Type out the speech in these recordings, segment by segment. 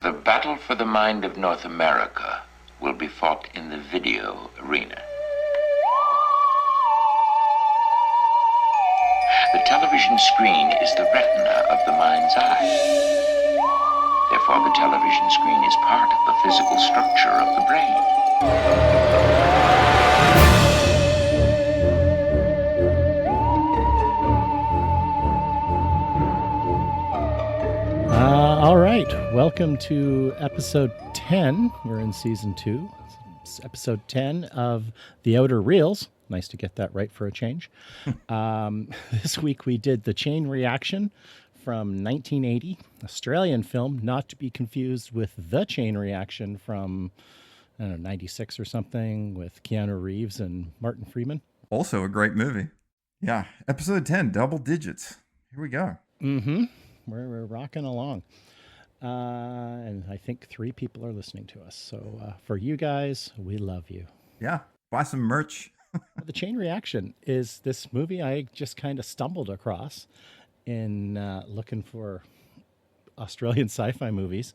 The battle for the mind of North America will be fought in the video arena. The television screen is the retina of the mind's eye. Therefore, the television screen is part of the physical structure of the brain. All right, welcome to episode 10. We're in season 2. It's episode 10 of The Outer Reels. Nice to get that right for a change. This week we did The Chain Reaction from 1980, Australian film, not to be confused with The Chain Reaction from, I don't know, 96 or something with Keanu Reeves and Martin Freeman. Also a great movie. Yeah, episode 10, double digits. Here we go. Mm-hmm. We're rocking along. And I think 3 people are listening to us. So for you guys, we love you. Yeah, buy some merch. The Chain Reaction is this movie I just kind of stumbled across in looking for Australian sci-fi movies.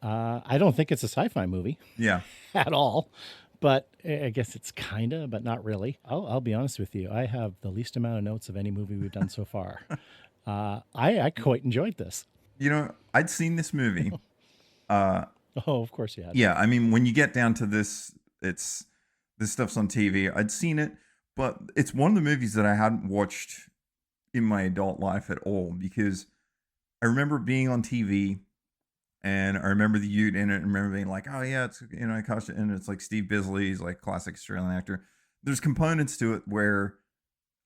I don't think it's a sci-fi movie. Yeah. At all. But I guess it's kind of, but not really. I'll be honest with you. I have the least amount of notes of any movie we've done so far. I quite enjoyed this. You know, I'd seen this movie. Oh, of course you had. Yeah, I mean, when you get down to this stuff's on TV. I'd seen it, but it's one of the movies that I hadn't watched in my adult life at all, because I remember being on TV and I remember the Ute in it, and I remember being like, oh yeah, it's, you know, and it's like Steve Bisley, he's like classic Australian actor. There's components to it where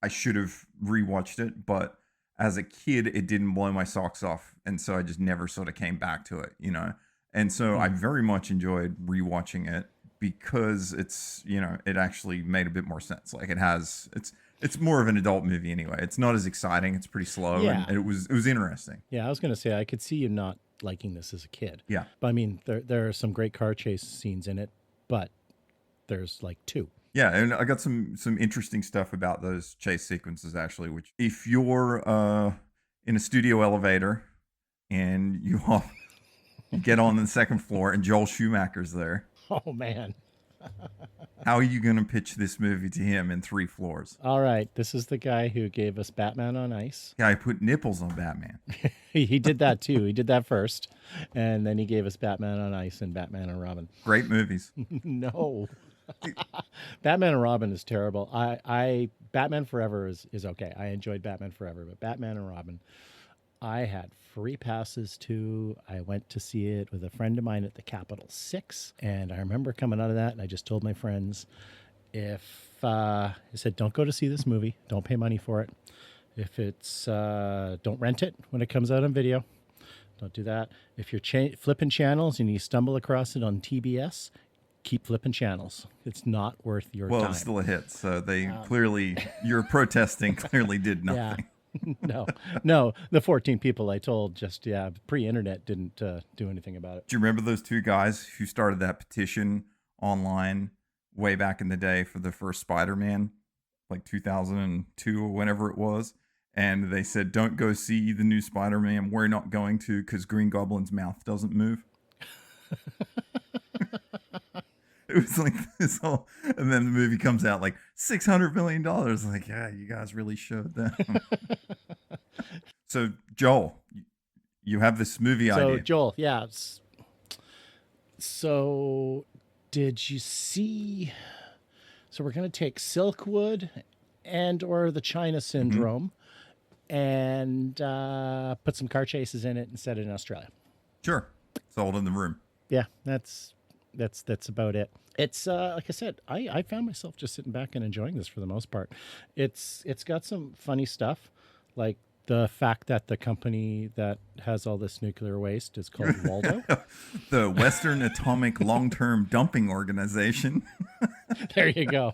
I should have rewatched it, but as a kid, it didn't blow my socks off. And so I just never sort of came back to it, you know? And so I very much enjoyed rewatching it because it's, you know, it actually made a bit more sense. Like it's more of an adult movie anyway. It's not as exciting. It's pretty slow. Yeah. And it was interesting. Yeah, I was going to say, I could see you not liking this as a kid. Yeah. But I mean, there are some great car chase scenes in it, but there's like 2. Yeah, and I got some interesting stuff about those chase sequences, actually, which if you're in a studio elevator and you get on the second floor and Joel Schumacher's there. Oh, man. How are you going to pitch this movie to him in 3 floors? All right, this is the guy who gave us Batman on Ice. Yeah, I put nipples on Batman. He did that too. He did that first, and then he gave us Batman on Ice and Batman and Robin. Great movies. No. Batman and Robin is terrible. I Batman Forever is okay. I enjoyed Batman Forever, but Batman and Robin, I had free passes to. I went to see it with a friend of mine at the Capitol 6, and I remember coming out of that, and I just told my friends, I said, don't go to see this movie. Don't pay money for it. If it's, don't rent it when it comes out on video. Don't do that. If you're flipping channels and you stumble across it on TBS, keep flipping channels. It's not worth your time. Well, it's still a hit, so they clearly, your protesting clearly did nothing. Yeah. No. The 14 people I told just, pre-internet didn't do anything about it. Do you remember those 2 guys who started that petition online way back in the day for the first Spider-Man, like 2002 or whenever it was? And they said, don't go see the new Spider-Man. We're not going to, because Green Goblin's mouth doesn't move. It was like this whole, and then the movie comes out like $600 million. Like, yeah, you guys really showed them. So, Joel, you have this movie idea. So, Joel, yeah. So, did you see? So, we're going to take Silkwood and or the China Syndrome and put some car chases in it and set it in Australia. Sure. Sold in the room. Yeah, that's about it. It's like I said, I found myself just sitting back and enjoying this for the most part. It's got some funny stuff, like the fact that the company that has all this nuclear waste is called Waldo. The Western Atomic Long-Term Dumping Organization. There you go.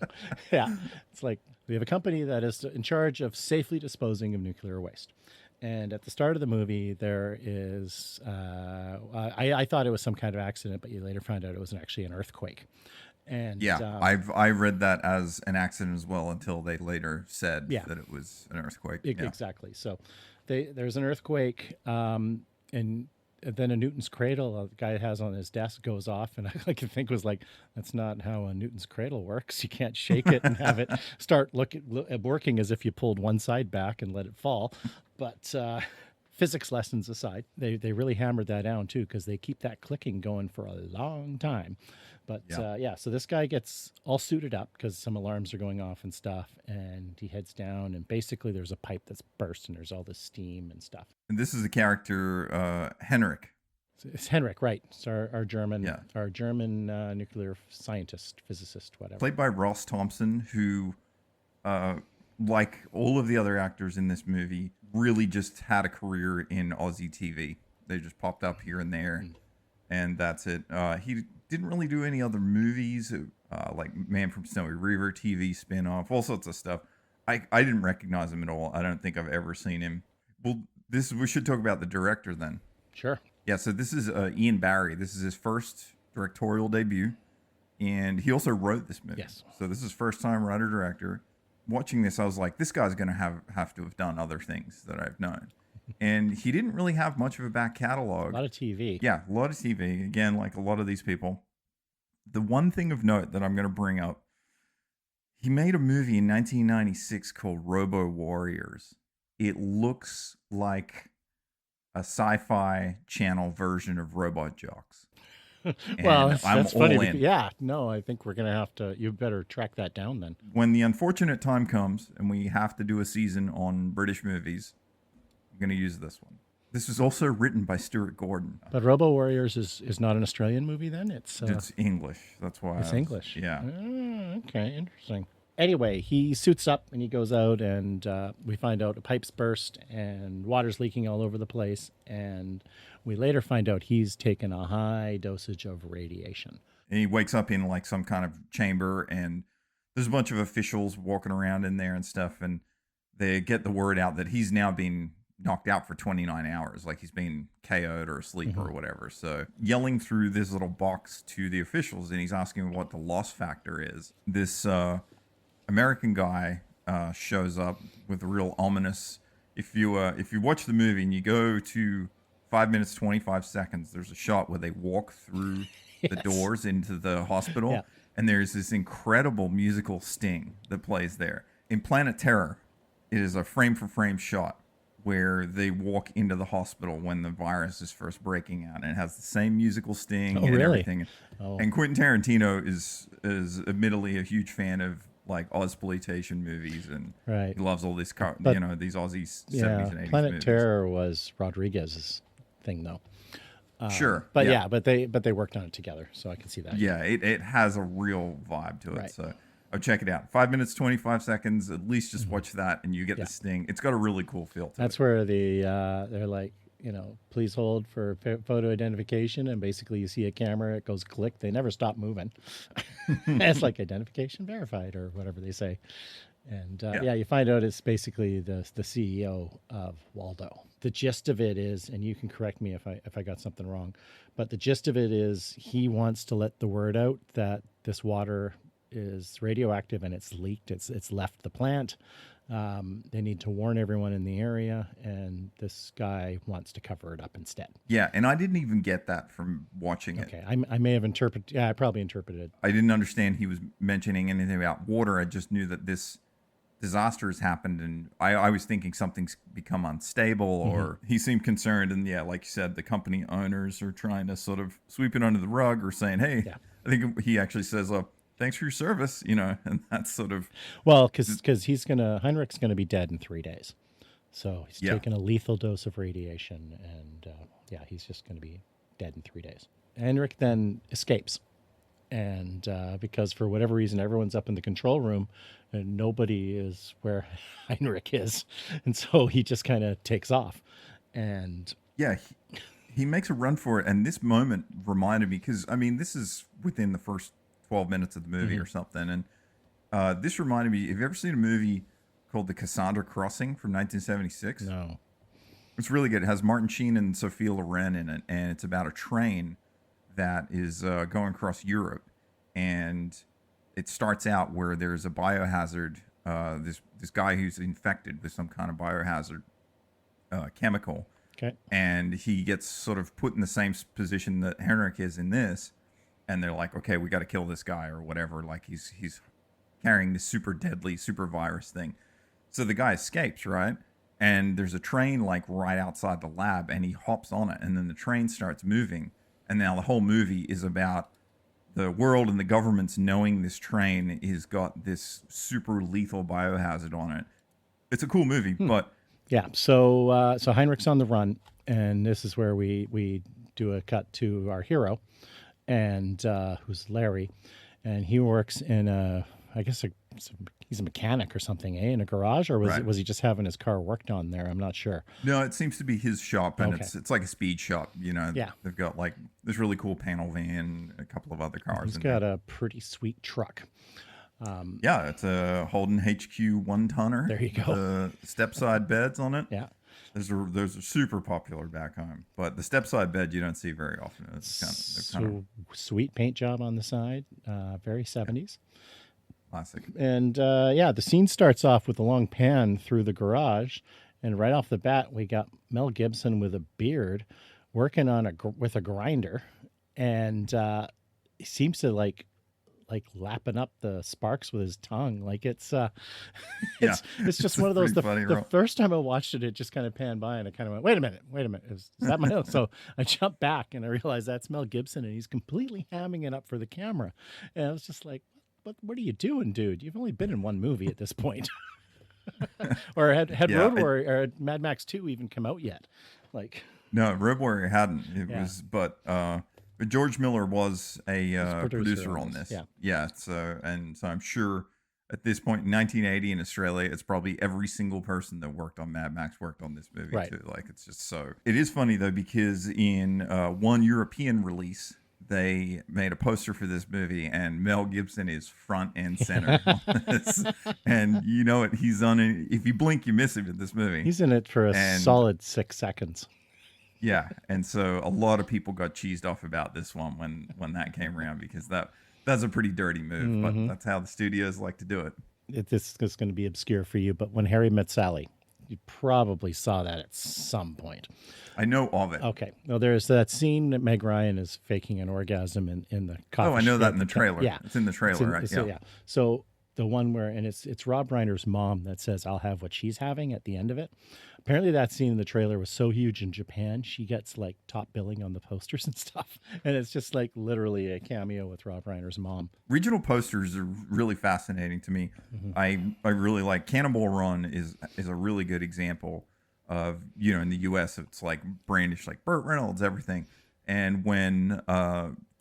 Yeah, it's like we have a company that is in charge of safely disposing of nuclear waste. And at the start of the movie, there is, I thought it was some kind of accident, but you later found out it was actually an earthquake. And yeah, I read that as an accident as well until they later said that it was an earthquake. Exactly. So there's an earthquake, and then a Newton's cradle the guy has on his desk goes off, and I can think was like, that's not how a Newton's cradle works. You can't shake it and have it start working as if you pulled one side back and let it fall. But physics lessons aside, they really hammered that down too, because they keep that clicking going for a long time. But so this guy gets all suited up because some alarms are going off and stuff, and he heads down, and basically there's a pipe that's burst, and there's all this steam and stuff. And this is the character Henrik. It's Henrik, right? It's our German, nuclear scientist, physicist, whatever. Played by Ross Thompson, who, like all of the other actors in this movie, really just had a career in Aussie TV. They just popped up here and there, and that's it. He didn't really do any other movies, like Man from Snowy River, TV spin-off, all sorts of stuff. I didn't recognize him at all. I don't think I've ever seen him. Well, we should talk about the director then. Sure. Yeah, so this is Ian Barry. This is his first directorial debut, and he also wrote this movie. Yes. So this is first time writer-director. Watching this, I was like, this guy's going to have to have done other things that I've known. And he didn't really have much of a back catalog. A lot of TV. Yeah, a lot of TV. Again, like a lot of these people. The one thing of note that I'm going to bring up, he made a movie in 1996 called Robo Warriors. It looks like a sci-fi channel version of Robot Jocks. Well, that's funny. Yeah, no, I think we're going to have to, you better track that down then. When the unfortunate time comes and we have to do a season on British movies, I'm going to use this one. This is also written by Stuart Gordon. But Robo Warriors is not an Australian movie then? It's English. That's why. It's English. Yeah. Okay, interesting. Anyway, he suits up and he goes out, and we find out a pipe's burst and water's leaking all over the place. And we later find out he's taken a high dosage of radiation. And he wakes up in like some kind of chamber, and there's a bunch of officials walking around in there and stuff. And they get the word out that he's now been knocked out for 29 hours, like he's been KO'd or asleep or whatever. So yelling through this little box to the officials, and he's asking what the loss factor is. This American guy shows up with a real ominous. If you watch the movie and you go to 5 minutes 25 seconds, there's a shot where they walk through the doors into the hospital, and there's this incredible musical sting that plays there. In Planet Terror, it is a frame for frame shot where they walk into the hospital when the virus is first breaking out, and it has the same musical sting and everything. And Quentin Tarantino is admittedly a huge fan of like Ozploitation movies, and he loves all this, these Aussie 70s and 80s Planet movies. Terror was Rodriguez's thing, though. Sure, but they worked on it together, so I can see that. Yeah, it has a real vibe to it. So check it out. 5 minutes 25 seconds. At least just watch that, and you get the sting. It's got a really cool feel to it. That's where they're like, please hold for photo identification, and basically you see a camera, it goes click. They never stop moving. It's like identification verified or whatever they say. And you find out it's basically the CEO of Waldo. The gist of it is, and you can correct me if I got something wrong, but the gist of it is he wants to let the word out that this water is radioactive and it's leaked. It's left the plant. They need to warn everyone in the area, and this guy wants to cover it up instead. Yeah, and I didn't even get that from watching it. Okay, I may have interpreted. Yeah, I probably interpreted. I didn't understand he was mentioning anything about water. I just knew that this disaster has happened, and I was thinking something's become unstable, or he seemed concerned. And like you said, the company owners are trying to sort of sweep it under the rug, or saying, "Hey," I think he actually says, "Thanks for your service," and that's sort of because Heinrich's gonna be dead in 3 days, so he's taken a lethal dose of radiation, and he's just gonna be dead in 3 days. Heinrich then escapes, and because for whatever reason everyone's up in the control room and nobody is where Heinrich is, and so he just kind of takes off, and he makes a run for it. And this moment reminded me, because I mean, this is within the first 12 minutes of the movie or something, and this reminded me, have you ever seen a movie called The Cassandra Crossing from 1976? No. It's really good. It has Martin Sheen and Sophia Loren in it, and it's about a train that is going across Europe, and it starts out where there's a biohazard, this guy who's infected with some kind of biohazard chemical, Okay. and he gets sort of put in the same position that Henrik is in this, and they're like, okay, we got to kill this guy or whatever. Like he's carrying this super deadly super virus thing. So the guy escapes, right? And there's a train like right outside the lab, and he hops on it, and then the train starts moving. And now the whole movie is about the world and the governments knowing this train has got this super lethal biohazard on it. It's a cool movie, but Yeah. So Heinrich's on the run, and this is where we do a cut to our hero, and who's Larry, and he works in I guess he's a mechanic or something, in a garage, or right. was he just having his car worked on there? I'm not sure. No, it seems to be his shop, and Okay. it's like a speed shop. You know, Yeah. they've got like this really cool panel van, a couple of other cars. He's got a pretty sweet truck. Yeah, it's a Holden HQ 1-tonner. There you go. The step-side beds on it. Yeah. Those are super popular back home, but the step-side bed you don't see very often. It's kind of Sweet paint job on the side, very 70s. classic. And yeah, the scene starts off with a long pan through the garage, and right off the bat, we got Mel Gibson with a beard, working on with a grinder, and he seems to like lapping up the sparks with his tongue. Like it's it's just one of those. The first time I watched it, it just kind of panned by, and I kind of went, wait a minute, is that my note? So I jumped back and I realized that's Mel Gibson, and he's completely hamming it up for the camera, and I was just like, what are you doing, dude? You've only been in one movie at this point. Or had Road Warrior or Mad Max 2 even come out yet? Like, no, Road Warrior hadn't. It was, but George Miller was a producer on this. Yeah. So I'm sure at this point in 1980 in Australia, it's probably every single person that worked on Mad Max worked on this movie too. Like, it's just so. It is funny though, because in one European release, they made a poster for this movie, and Mel Gibson is front and center on this. And you know it, he's on it. If you blink, you miss him in this movie. He's in it for a solid 6 seconds. Yeah, and so a lot of people got cheesed off about this one when that came around, because that's a pretty dirty move, but that's how the studios like to do it. This is going to be obscure for you, but When Harry Met Sally, you probably saw that at some point. I know of it. Okay. Well, there's that scene that Meg Ryan is faking an orgasm in the coffee. Oh, I know that in the trailer. Yeah. It's in the trailer, right? Yeah. So the one where, and it's Rob Reiner's mom that says, "I'll have what she's having" at the end of it. Apparently that scene in the trailer was so huge in Japan, she gets like top billing on the posters and stuff. And it's just like literally a cameo with Rob Reiner's mom. Regional posters are really fascinating to me. I really like Cannonball Run is a really good example of, in the US, it's like brandish, like Burt Reynolds, everything. And when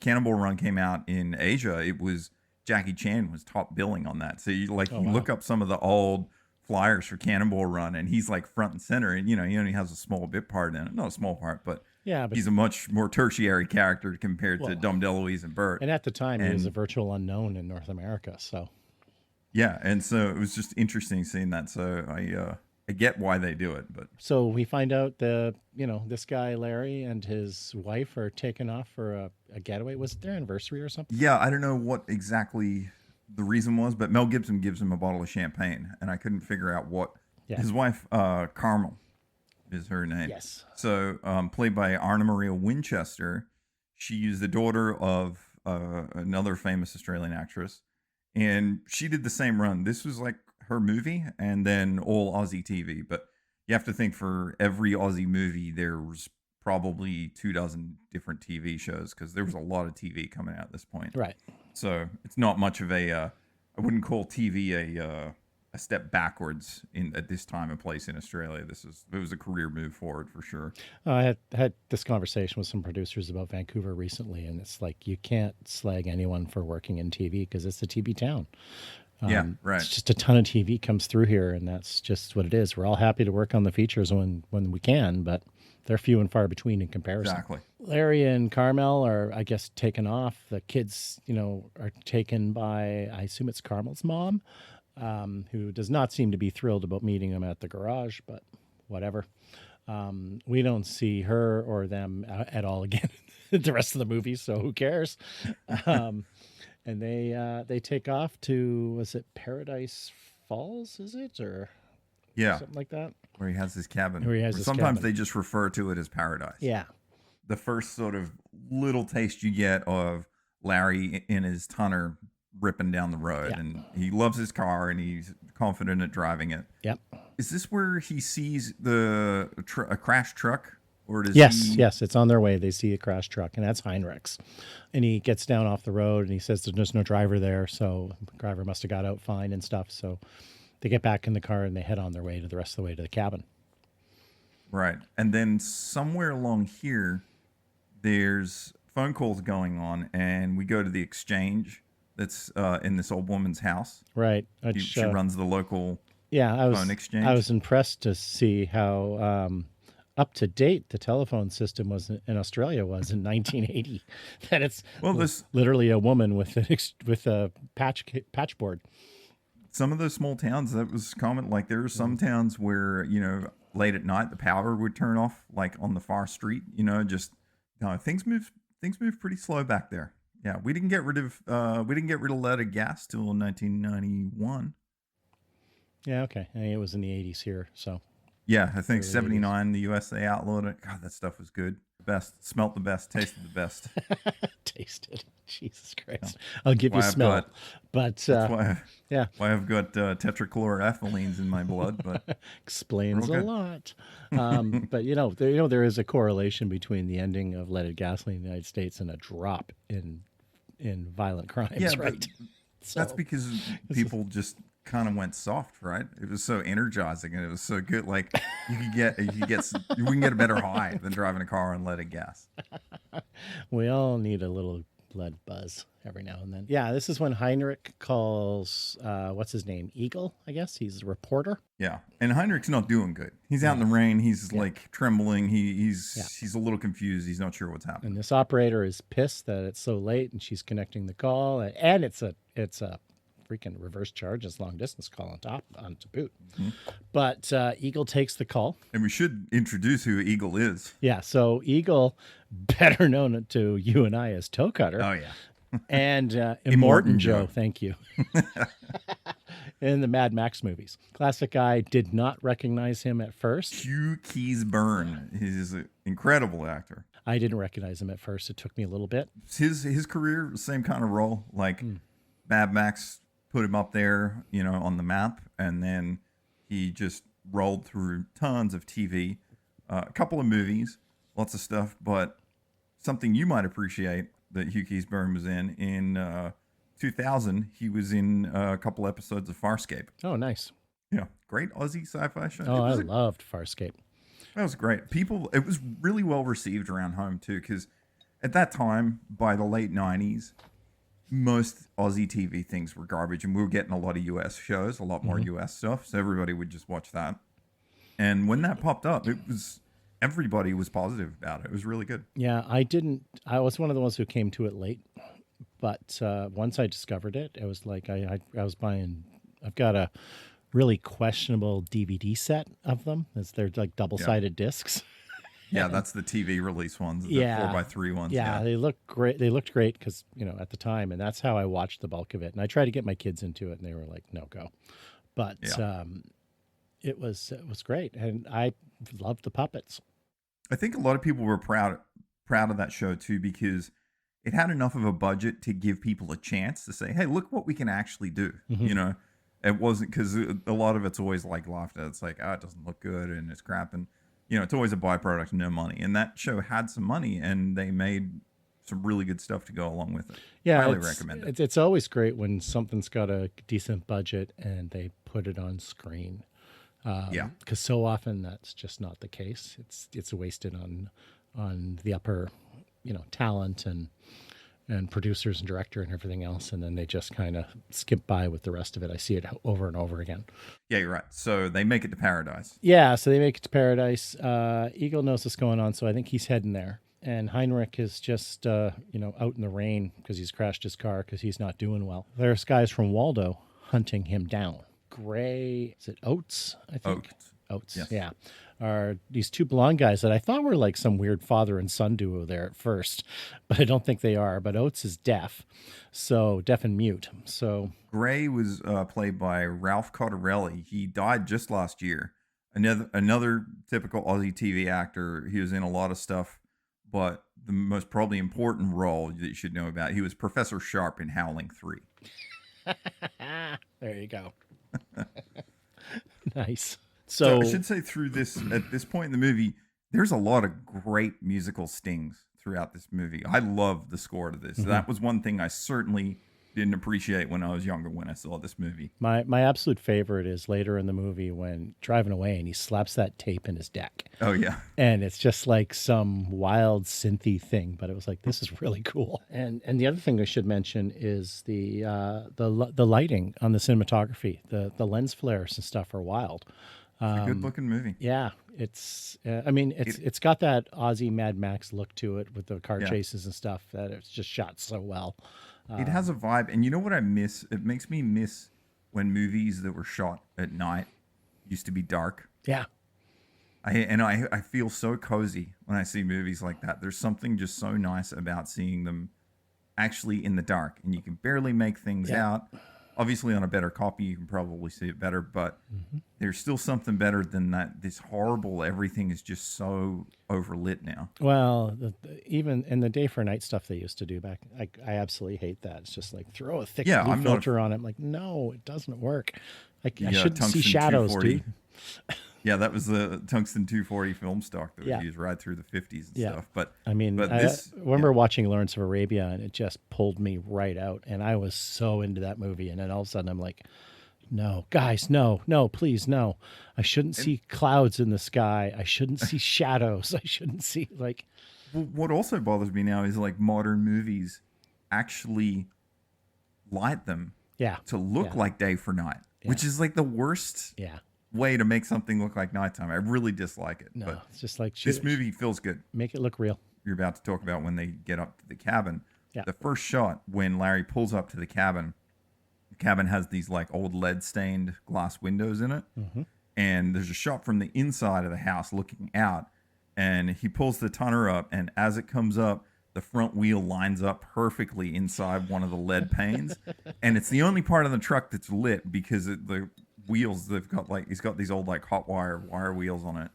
Cannonball Run came out in Asia, it was Jackie Chan was top billing on that. So you look up some of the old flyers for Cannonball Run, and he's like front and center, and he only has a small bit part in it. Not a small part, but he's a much more tertiary character compared to Dom DeLuise and Burt. And at the time, he was a virtual unknown in North America. So yeah, and so it was just interesting seeing that. So I get why they do it, but so we find out this guy Larry and his wife are taken off for a getaway. Was it their anniversary or something? Yeah, I don't know what exactly the reason was, but Mel Gibson gives him a bottle of champagne, and I couldn't figure out what. His wife, Carmel, is her name. Yes. So played by Anna Maria Winchester. She is the daughter of another famous Australian actress, and she did the same run. This was like her movie, and then all Aussie TV. But you have to think, for every Aussie movie, there was probably 24 different TV shows, because there was a lot of TV coming out at this point. Right. So it's not much of I wouldn't call TV a step backwards at this time and place in Australia. It was a career move forward for sure. I had this conversation with some producers about Vancouver recently, and it's like, you can't slag anyone for working in TV because it's a TV town. Yeah, right. It's just a ton of TV comes through here, and that's just what it is. We're all happy to work on the features when we can, but they're few and far between in comparison. Exactly. Larry and Carmel are, I guess, taken off. The kids, are taken by, I assume it's Carmel's mom, who does not seem to be thrilled about meeting them at the garage, but whatever. We don't see her or them at all again the rest of the movie, so who cares? And they take off to, was it Paradise Falls, is it? Or something like that? where he has his cabin. Where he has Or his sometimes cabin. they just refer to it as paradise. Yeah. The first sort of little taste you get of Larry in his tonner ripping down the road, Yeah. and he loves his car and he's confident at driving it. Yep. Is this where he sees a crashed truck, or does Yes, he? yes, it's on their way. They see a crash truck, and that's Heinrich's. And he gets down off the road, and he says there's just no driver there, so the driver must have got out fine and stuff. So they get back in the car and they head on their way to the rest of the way to the cabin. Right, and then somewhere along here, there's phone calls going on, and we go to the exchange that's in this old woman's house. Right. She runs the local yeah, phone exchange. I was impressed to see how up to date the telephone system was in Australia was in 1980. That it's literally a woman with a patchboard. Some of those small towns, that was common. Like there are some towns where late at night the power would turn off, like on the far street. Things move pretty slow back there. Yeah, we didn't get rid of leaded gas till 1991. Yeah, okay. I mean, it was in the 80s here, so. Yeah, I think Early 79, the US, they outlawed it. God, that stuff was good. Best. Smelt the best. Tasted the best. Tasted. Jesus Christ. I'll give you smell. That's why I've got tetrachloroethylines in my blood. But explains a lot. But there is a correlation between the ending of leaded gasoline in the United States and a drop in violent crimes, yeah, right? That's because people just kind of went soft, right? It was so energizing and it was so good. Like we can get a better high than driving a car on leaded gas. We all need a little blood buzz every now and then. Yeah, this is when Heinrich calls what's his name? Eagle, I guess. He's a reporter. Yeah. And Heinrich's not doing good. He's out in the rain. He's like trembling. He's a little confused. He's not sure what's happening. And this operator is pissed that it's so late and she's connecting the call, and it's a freaking reverse charges long distance call on to boot. Mm-hmm. But Eagle takes the call. And we should introduce who Eagle is. Yeah, so Eagle, better known to you and I as Toe Cutter. Oh, yeah. And Immortan Joe, thank you. In the Mad Max movies. Classic guy, did not recognize him at first. Hugh Keys-Byrne. He's an incredible actor. I didn't recognize him at first. It took me a little bit. His career, same kind of role. Like Mad Max put him up there, on the map, and then he just rolled through tons of TV, a couple of movies, lots of stuff, but something you might appreciate that Hugh Keys-Byrne was in 2000, he was in a couple episodes of Farscape. Oh, nice. Yeah, great Aussie sci-fi show. Oh, I loved Farscape. That was great. It was really well received around home too, because at that time, by the late 90s, most Aussie TV things were garbage, and we were getting a lot of US shows, a lot more US stuff, so everybody would just watch that. And when that popped up, everybody was positive about it. It was really good. Yeah, I was one of the ones who came to it late, but once I discovered it, it was like I was buying. I've got a really questionable DVD set of them. They're like double-sided discs. Yeah, that's the TV release ones, the 4x3 ones. Yeah, they look great. They looked great because at the time, and that's how I watched the bulk of it. And I tried to get my kids into it, and they were like, "No, go." But it was great, and I loved the puppets. I think a lot of people were proud of that show too, because it had enough of a budget to give people a chance to say, "Hey, look what we can actually do." Mm-hmm. It wasn't, because a lot of it's always like laughed at. It's like, it doesn't look good and it's crap, and it's always a byproduct of no money. And that show had some money, and they made some really good stuff to go along with it. Yeah, highly recommend it. It's always great when something's got a decent budget and they put it on screen. Because so often that's just not the case. It's wasted on the upper, talent and producers and director and everything else, and then they just kind of skip by with the rest of it. I see it over and over again. Yeah, you're right. So they make it to paradise. Yeah, so they make it to paradise. Eagle knows what's going on, so I think he's heading there. And Heinrich is just, out in the rain because he's crashed his car because he's not doing well. There's guys from Waldo hunting him down. Gray, is it Oates, I think? Oates, yes. Yeah. Are these two blonde guys that I thought were like some weird father and son duo there at first, but I don't think they are. But Oates is deaf and mute. So Gray was played by Ralph Cottarelli. He died just last year. Another typical Aussie TV actor. He was in a lot of stuff, but the most probably important role that you should know about, he was Professor Sharp in Howling 3. There you go. Nice. So So, I should say through this, at this point in the movie, there's a lot of great musical stings throughout this movie. I love the score to this. That was one thing I certainly didn't appreciate when I was younger when I saw this movie. my absolute favorite is later in the movie when driving away and he slaps that tape in his deck. Oh yeah. And it's just like some wild synthy thing, but it was like, this is really cool. And the other thing I should mention is the lighting on the cinematography. The lens flares and stuff are wild. It's a good looking movie. Yeah, it's it's got that Aussie Mad Max look to it with the car chases and stuff that it's just shot so well. It has a vibe, and you know what I miss? It makes me miss when movies that were shot at night used to be dark. Yeah. I feel so cozy when I see movies like that. There's something just so nice about seeing them actually in the dark, and you can barely make things out. Obviously, on a better copy, you can probably see it better, but there's still something better than that. This horrible, everything is just so overlit now. Well, even in the day for night stuff they used to do back, I absolutely hate that. It's just like throw a thick blue filter on it. I'm like, no, it doesn't work. I shouldn't see shadows, dude. Yeah, that was the tungsten 240 film stock that was used right through the 50s and stuff. But I mean, I remember watching Lawrence of Arabia, and it just pulled me right out, and I was so into that movie. And then all of a sudden, I'm like, no, guys, no, please, no. I shouldn't see clouds in the sky. I shouldn't see shadows. I shouldn't see like. Well, what also bothers me now is like modern movies actually light them to look like day for night, which is like the worst. Yeah. Way to make something look like nighttime. I really dislike it. No, but it's just like this movie feels good. Make it look real. You're about to talk about when they get up to the cabin. Yeah. The first shot when Larry pulls up to the cabin has these like old lead stained glass windows in it. And there's a shot from the inside of the house looking out, and he pulls the tonner up, and as it comes up, the front wheel lines up perfectly inside one of the lead panes. And it's the only part of the truck that's lit because the wheels he's got these old like hot wire wheels on it,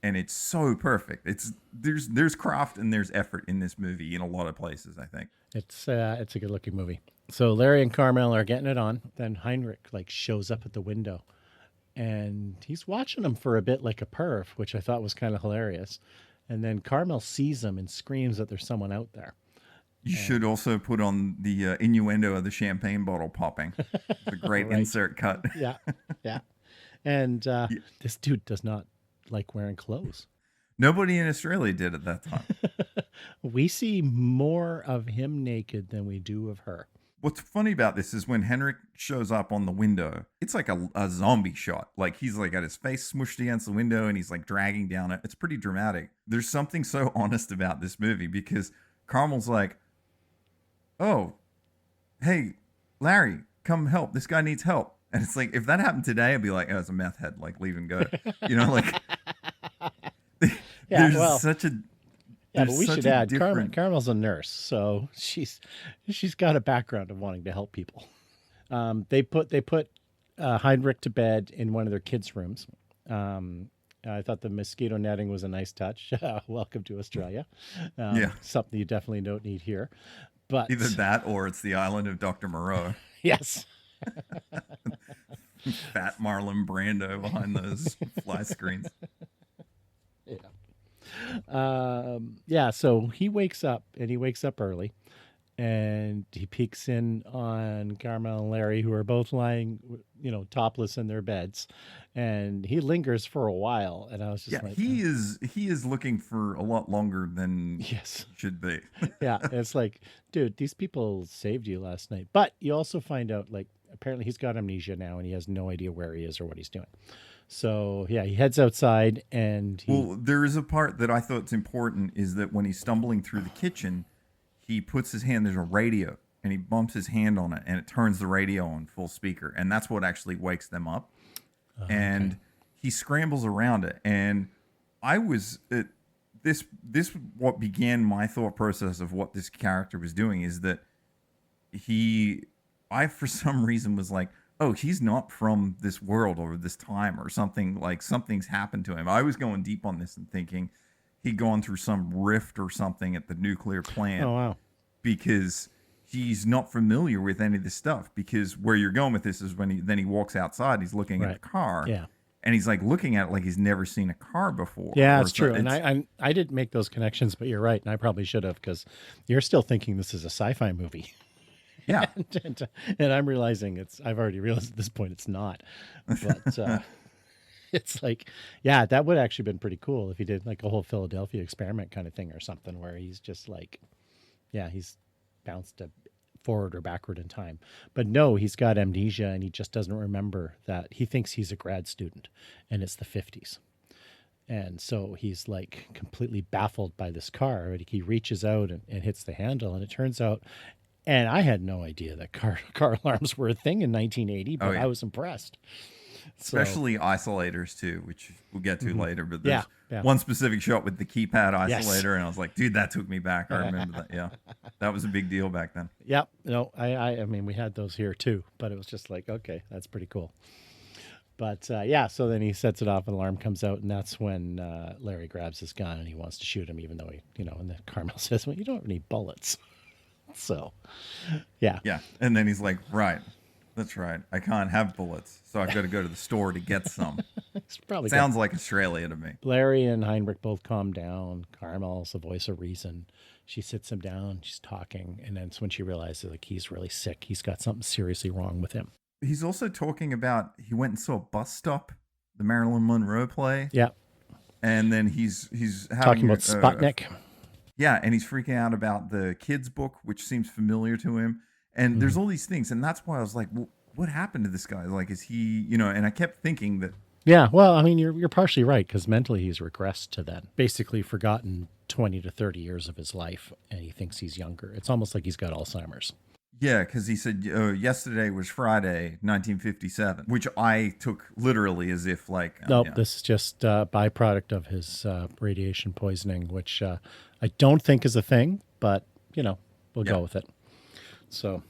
and it's so perfect. There's craft and there's effort in this movie in a lot of places. I think it's a good looking movie. So Larry and Carmel are getting it on. Then Heinrich like shows up at the window, and he's watching them for a bit like a perv, which I thought was kind of hilarious. And then Carmel sees him and screams that there's someone out there. You should also put on the innuendo of the champagne bottle popping. It's a great insert cut. Yeah. And this dude does not like wearing clothes. Nobody in Australia did at that time. We see more of him naked than we do of her. What's funny about this is when Henrik shows up on the window, it's like a zombie shot. Like he's like got his face smushed against the window and he's like dragging down it. It's pretty dramatic. There's something so honest about this movie because Carmel's like, oh, hey, Larry, come help. This guy needs help. And it's like, if that happened today, I'd be like, oh, it's a meth head. Like, leave and go. You know, like, there's such a... Yeah, but we should add, Carmel's a nurse, so she's got a background of wanting to help people. They put Heinrich to bed in one of their kids' rooms. I thought the mosquito netting was a nice touch. Welcome to Australia. Something you definitely don't need here. But either that or it's the island of Dr. Moreau. Yes. Fat Marlon Brando behind those fly screens. So he wakes up early, and he peeks in on Carmel and Larry, who are both lying, topless in their beds, and he lingers for a while. And I was just like, he is looking for a lot longer than should be. Yeah, it's like, dude, these people saved you last night, but you also find out like apparently he's got amnesia now, and he has no idea where he is or what he's doing. So, he heads outside and well, there is a part that I thought is important is that when he's stumbling through the kitchen, he puts his hand, there's a radio, and he bumps his hand on it, and it turns the radio on full speaker. And that's what actually wakes them up. And he scrambles around it. And this what began my thought process of what this character was doing is that I, for some reason, was like, oh, he's not from this world or this time or something, like something's happened to him. I was going deep on this and thinking he'd gone through some rift or something at the nuclear plant Oh wow. because he's not familiar with any of this stuff. Because where you're going with this is when he walks outside, he's looking at Right. the car. Yeah. And he's like looking at it like he's never seen a car before. Yeah, Or it's true. And it's- I didn't make those connections, but you're right, and I probably should have, because you're still thinking this is a sci-fi movie. yeah. And I'm realizing I've already realized at this point it's not. But it's like, yeah, that would actually been pretty cool if he did like a whole Philadelphia experiment kind of thing or something, where he's just like, yeah, he's bounced forward or backward in time. But no, he's got amnesia and he just doesn't remember that. He thinks he's a grad student and it's the 50s. And so he's like completely baffled by this car. He reaches out and hits the handle, and it turns out, and I had no idea that car alarms were a thing in 1980, but yeah. I was impressed. Especially isolators too, which we'll get to later. But there's Yeah. one specific shot with the keypad isolator, Yes. and I was like, dude, that took me back. I remember that. Yeah, that was a big deal back then. Yep. No, I mean, we had those here too, but it was just like, okay, that's pretty cool. But yeah, so then he sets it off, and alarm comes out, and that's when Larry grabs his gun and he wants to shoot him, even though and then Carmel says, well, you don't have any bullets. So, yeah. Yeah, and then he's like, right, that's right. I can't have bullets, so I've got to go to the store to get some. It's probably Sounds like Australia to me. Larry and Heinrich both calm down. Carmel's the voice of reason. She sits him down. She's talking. And then it's when she realizes like he's really sick. He's got something seriously wrong with him. He's also talking about he went and saw a bus stop, the Marilyn Monroe play. Yeah. And then he's having Talking about Sputnik. Yeah, and he's freaking out about the kids' book, which seems familiar to him. And there's all these things, and that's why I was like, well, what happened to this guy? Like, is he, and I kept thinking that. Yeah, well, I mean, you're partially right, because mentally he's regressed to that. Basically forgotten 20 to 30 years of his life, and he thinks he's younger. It's almost like he's got Alzheimer's. Yeah, because he said, yesterday was Friday, 1957, which I took literally as if like. Nope, yeah. This is just a byproduct of his radiation poisoning, which I don't think is a thing, but, we'll go with it. So,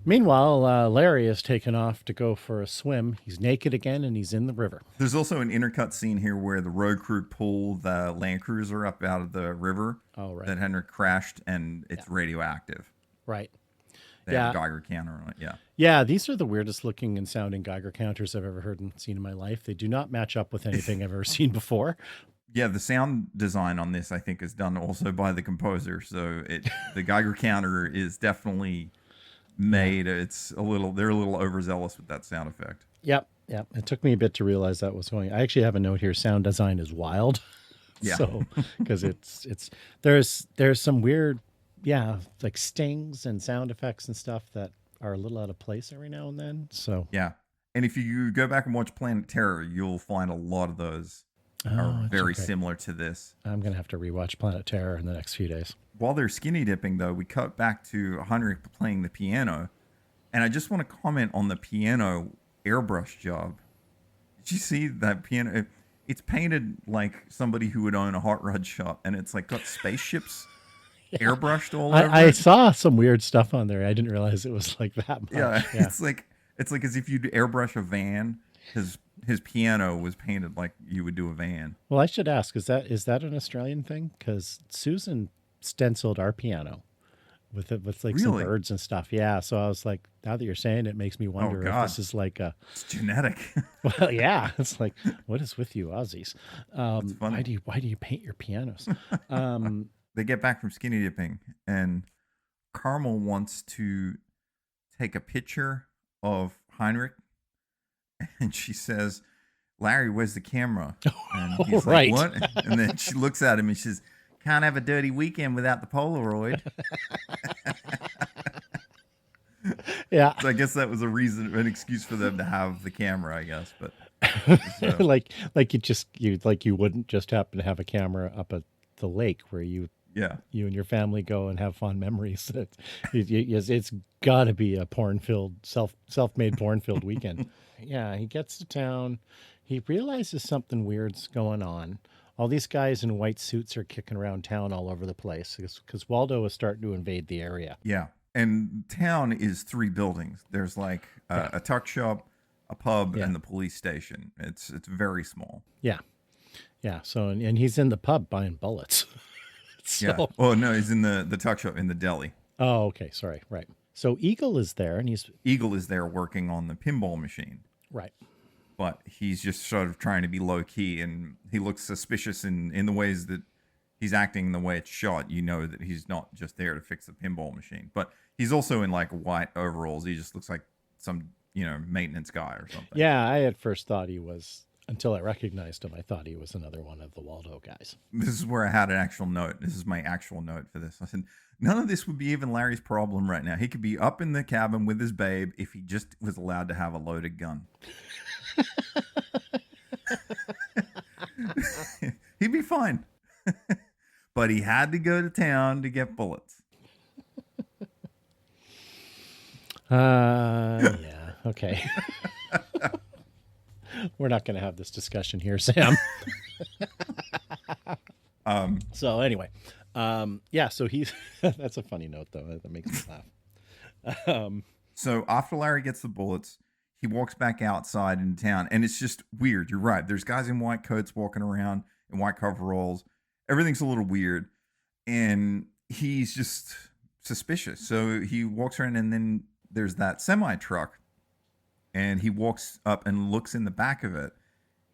meanwhile, Larry is taken off to go for a swim. He's naked again, and he's in the river. There's also an intercut scene here where the road crew pull the Land Cruiser up out of the river that Henrik crashed, and it's radioactive. Right. They have a Geiger counter on it, yeah. Yeah, these are the weirdest looking and sounding Geiger counters I've ever heard and seen in my life. They do not match up with anything I've ever seen before. Yeah, the sound design on this, I think, is done also by the composer. So the Geiger counter is definitely made. It's they're a little overzealous with that sound effect. Yep. It took me a bit to realize that was going. I actually have a note here. Sound design is wild. Yeah. So, because there's some weird, like stings and sound effects and stuff that are a little out of place every now and then. So yeah, and if you go back and watch Planet Terror, you'll find a lot of those are very similar to this. I'm gonna have to rewatch Planet Terror in the next few days. While they're skinny dipping, though, we cut back to Heinrich playing the piano, and I just want to comment on the piano airbrush job. Did you see that piano? It's painted like somebody who would own a hot rod shop, and it's like got spaceships airbrushed all over. I saw some weird stuff on there. I didn't realize it was like that much. Yeah. It's like as if you'd airbrush a van. His piano was painted like you would do a van. Well, I should ask, is that an Australian thing? Because Susan stenciled our piano with like some birds and stuff. Yeah. So I was like, now that you're saying it, makes me wonder if this is like it's genetic. Well, yeah. It's like, what is with you Aussies? Why do you paint your pianos? They get back from skinny dipping, and Carmel wants to take a picture of Heinrich, and she says, Larry, where's the camera? And he's like, what? And then she looks at him and she says, can't have a dirty weekend without the Polaroid. Yeah. So I guess that was an excuse for them to have the camera, I guess. But like you wouldn't just happen to have a camera up at the lake where you and your family go and have fond memories. It's got to be a self-made porn-filled weekend. Yeah, he gets to town. He realizes something weird's going on. All these guys in white suits are kicking around town all over the place because Waldo is starting to invade the area. Yeah. And town is 3 buildings. There's like a tuck shop, a pub, Yeah. and the police station. It's very small. Yeah. Yeah. So, and he's in the pub buying bullets. So, Yeah. Oh no, he's in the tuck shop in the deli. oh, okay. Sorry. Right. So Eagle is there and he's Eagle is there working on the pinball machine, right. but he's just sort of trying to be low key, and he looks suspicious in the ways that he's acting, the way it's shot. You know that he's not just there to fix the pinball machine, but he's also in like white overalls. He just looks like some, maintenance guy or something. Yeah. I at first thought he was, until I recognized him, I thought he was another one of the Waldo guys. This is where I had an actual note. This is my actual note for this. I said, none of this would be even Larry's problem right now. He could be up in the cabin with his babe if he just was allowed to have a loaded gun. He'd be fine. But he had to go to town to get bullets. Yeah. Okay. We're not going to have this discussion here, Sam. So anyway, yeah, so he's, that's a funny note though. That makes me laugh. So after Larry gets the bullets, he walks back outside in town, and it's just weird. You're right. There's guys in white coats walking around in white coveralls. Everything's a little weird, and he's just suspicious. So he walks around, and then there's that semi truck, and he walks up and looks in the back of it,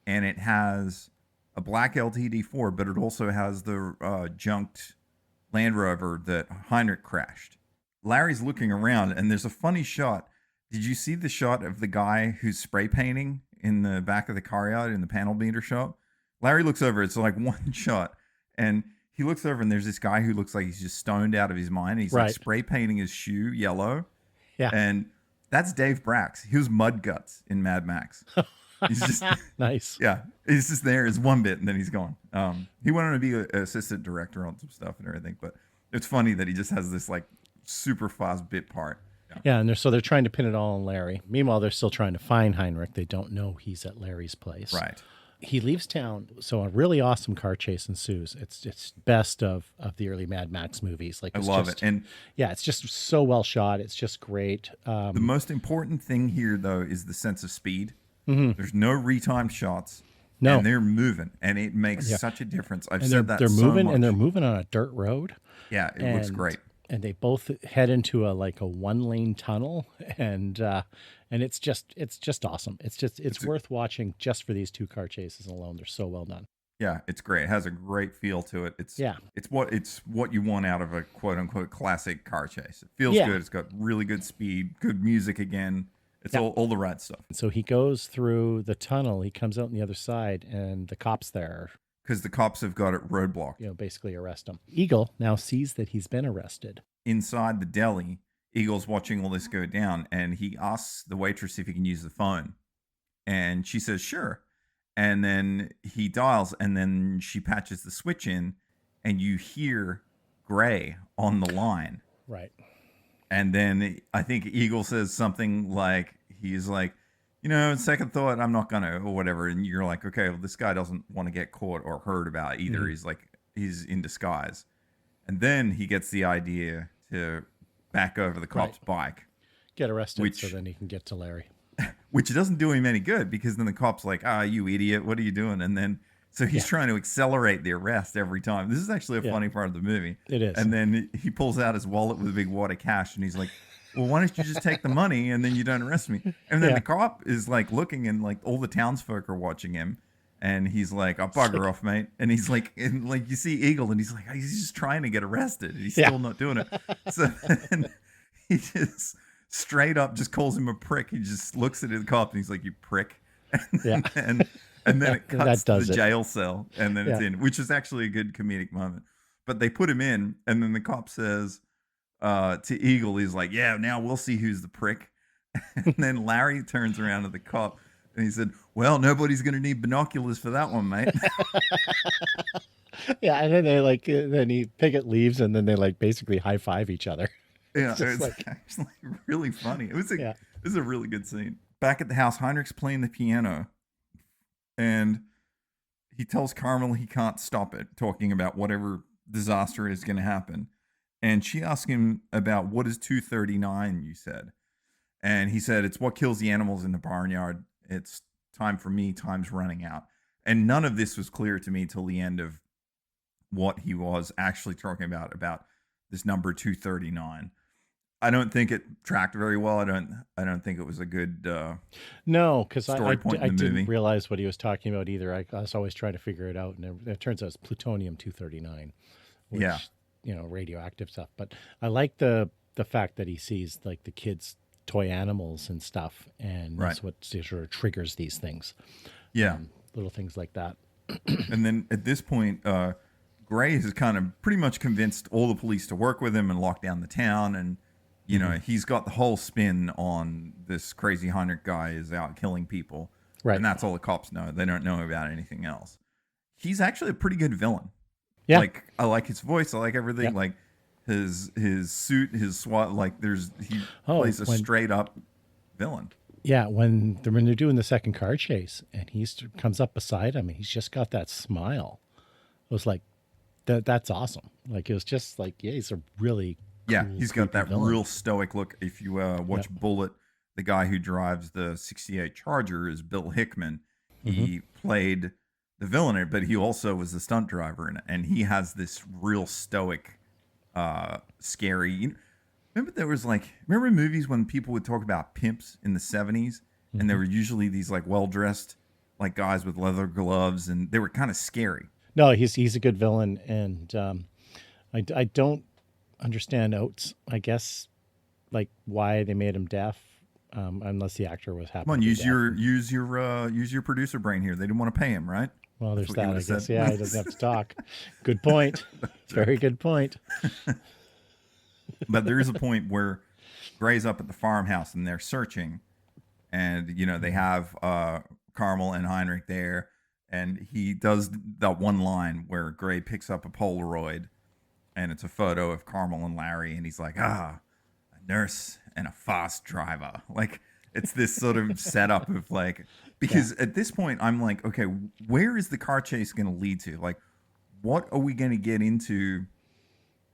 and it has a black LTD4, but it also has the junked Land Rover that Heinrich crashed. Larry's looking around, and there's a funny shot. Did you see the shot of the guy who's spray painting in the back of the car yard in the panel beater shop? Larry looks over. It's like one shot, and he looks over, and there's this guy who looks like he's just stoned out of his mind. He's like spray painting his shoe yellow. Yeah. And that's Dave Brax. He was Mud Guts in Mad Max. He's just nice. Yeah. He's just there as one bit, and then he's gone. He went on to be an assistant director on some stuff and everything, but it's funny that he just has this like super fast bit part. Yeah, and they're trying to pin it all on Larry. Meanwhile, they're still trying to find Heinrich. They don't know he's at Larry's place. Right. He leaves town, so a really awesome car chase ensues. It's best of the early Mad Max movies. Like I love it, and yeah, it's just so well shot. It's just great. The most important thing here, though, is the sense of speed. Mm-hmm. There's no retimed shots. No, and they're moving, and it makes such a difference. I've said that they're so moving, much. And they're moving on a dirt road. Yeah, it looks great. And they both head into a 1-lane tunnel, and it's just awesome. It's worth watching just for these 2 car chases alone. They're so well done. Yeah, it's great. It has a great feel to it. It's what you want out of a quote unquote classic car chase. It feels good. It's got really good speed, good music again. It's all the right stuff. So he goes through the tunnel. He comes out on the other side, and the cops there. Because the cops have got it roadblocked. Basically arrest him. Eagle now sees that he's been arrested. Inside the deli, Eagle's watching all this go down, and he asks the waitress if he can use the phone. And she says, sure. And then he dials, and then she patches the switch in, and you hear Gray on the line. Right. And then I think Eagle says something like, he's like, second thought, I'm not gonna, or whatever. And you're like, okay, well, this guy doesn't want to get caught or heard about either. Mm-hmm. He's in disguise. And then he gets the idea to back over the cop's bike. Get arrested so then he can get to Larry. Which doesn't do him any good, because then the cop's like, you idiot, what are you doing? And then, so he's trying to accelerate the arrest every time. This is actually a funny part of the movie. It is. And then he pulls out his wallet with a big wad of cash, and he's like, well, why don't you just take the money and then you don't arrest me? And then the cop is like looking, and like all the townsfolk are watching him, and he's like, "I'll bugger off, mate." And he's like, and like you see Eagle, and he's like, he's just trying to get arrested, and he's still not doing it. So then he just straight up just calls him a prick. He just looks at the cop, and he's like, "You prick." And then it cuts to the jail cell, and then it's in, which is actually a good comedic moment. But they put him in, and then the cop says to Eagle, he's like, yeah, now we'll see who's the prick. And then Larry turns around to the cop, and he said, well, nobody's going to need binoculars for that one, mate. Yeah, and then then Pickett leaves, and then they basically high five each other. Yeah, it's actually really funny. It was a really good scene. Back at the house, Heinrich's playing the piano, and he tells Carmel he can't stop it, talking about whatever disaster is going to happen. and she asked him about what is 239, you said. And he said, it's what kills the animals in the barnyard. It's time for me. Time's running out. And none of this was clear to me till the end of what he was actually talking about this number 239. I don't think it tracked very well. I don't think it was a good No, because story point I in the movie. didn't realize what he was talking about either. I was always trying to figure it out, and it turns out it's plutonium 239, which, Yeah. radioactive stuff. But I like the fact that he sees like the kids' toy animals and stuff, and that's what sort of triggers these things. Yeah. Little things like that. And then at this point, Gray has kind of pretty much convinced all the police to work with him and lock down the town. And, he's got the whole spin on this crazy Heinrich guy is out killing people. Right. And that's all the cops know. They don't know about anything else. He's actually a pretty good villain. Yeah. Like, I like his voice. I like everything. Yeah. Like his suit, his SWAT, like he plays a straight up villain. Yeah, when they're doing the second car chase and he comes up beside him, and he's just got that smile. It was like, that's awesome. Like, it was just like, yeah, he's a really cool, he's got that villain. real stoic look. If you watch Bullet, the guy who drives the 68 Charger is Bill Hickman. He played the villain in it, but he also was the stunt driver in it. And he has this real stoic, scary... Remember there was remember movies when people would talk about pimps in the 70s and there were usually these well-dressed guys with leather gloves and they were kind of scary. No, he's a good villain, and I don't understand Oates. I guess why they made him deaf, unless the actor was happy. Come on, use your producer brain here. They didn't want to pay him, right? Well, there's That's what that. you I would've guess. said. Yeah, he doesn't have to talk. Good point. Very good point. But there is a point where Gray's up at the farmhouse and they're searching, and they have Carmel and Heinrich there, and he does that one line where Gray picks up a Polaroid, and it's a photo of Carmel and Larry, and he's like, a nurse and a fast driver. It's this sort of setup of because at this point I'm like, okay, where is the car chase going to lead to? What are we going to get into?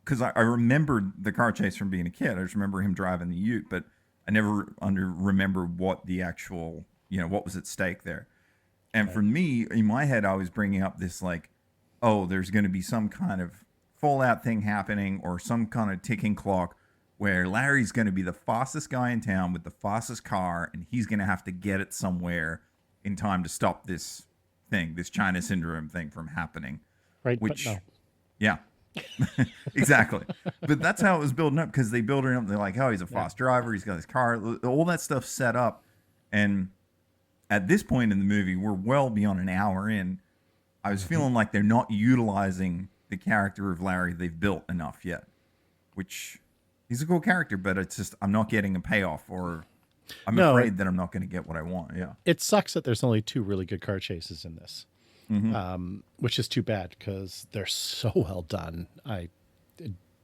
Because I remembered the car chase from being a kid. I just remember him driving the Ute, but I never remember what the actual, what was at stake there. And for me, in my head, I was bringing up this there's going to be some kind of fallout thing happening or some kind of ticking clock where Larry's going to be the fastest guy in town with the fastest car, and he's going to have to get it somewhere in time to stop this thing, this China syndrome thing from happening. Right, which, but no. Yeah. Exactly. But that's how it was building up, because they build it up. They're like, oh, he's a fast driver. He's got his car. All that stuff set up. And at this point in the movie, we're well beyond an hour in. I was feeling like they're not utilizing the character of Larry they've built enough yet, which he's a cool character, but it's just I'm not getting a payoff, or I'm afraid that I'm not going to get what I want. Yeah. It sucks that there's only 2 really good car chases in this. Which is too bad because they're so well done. I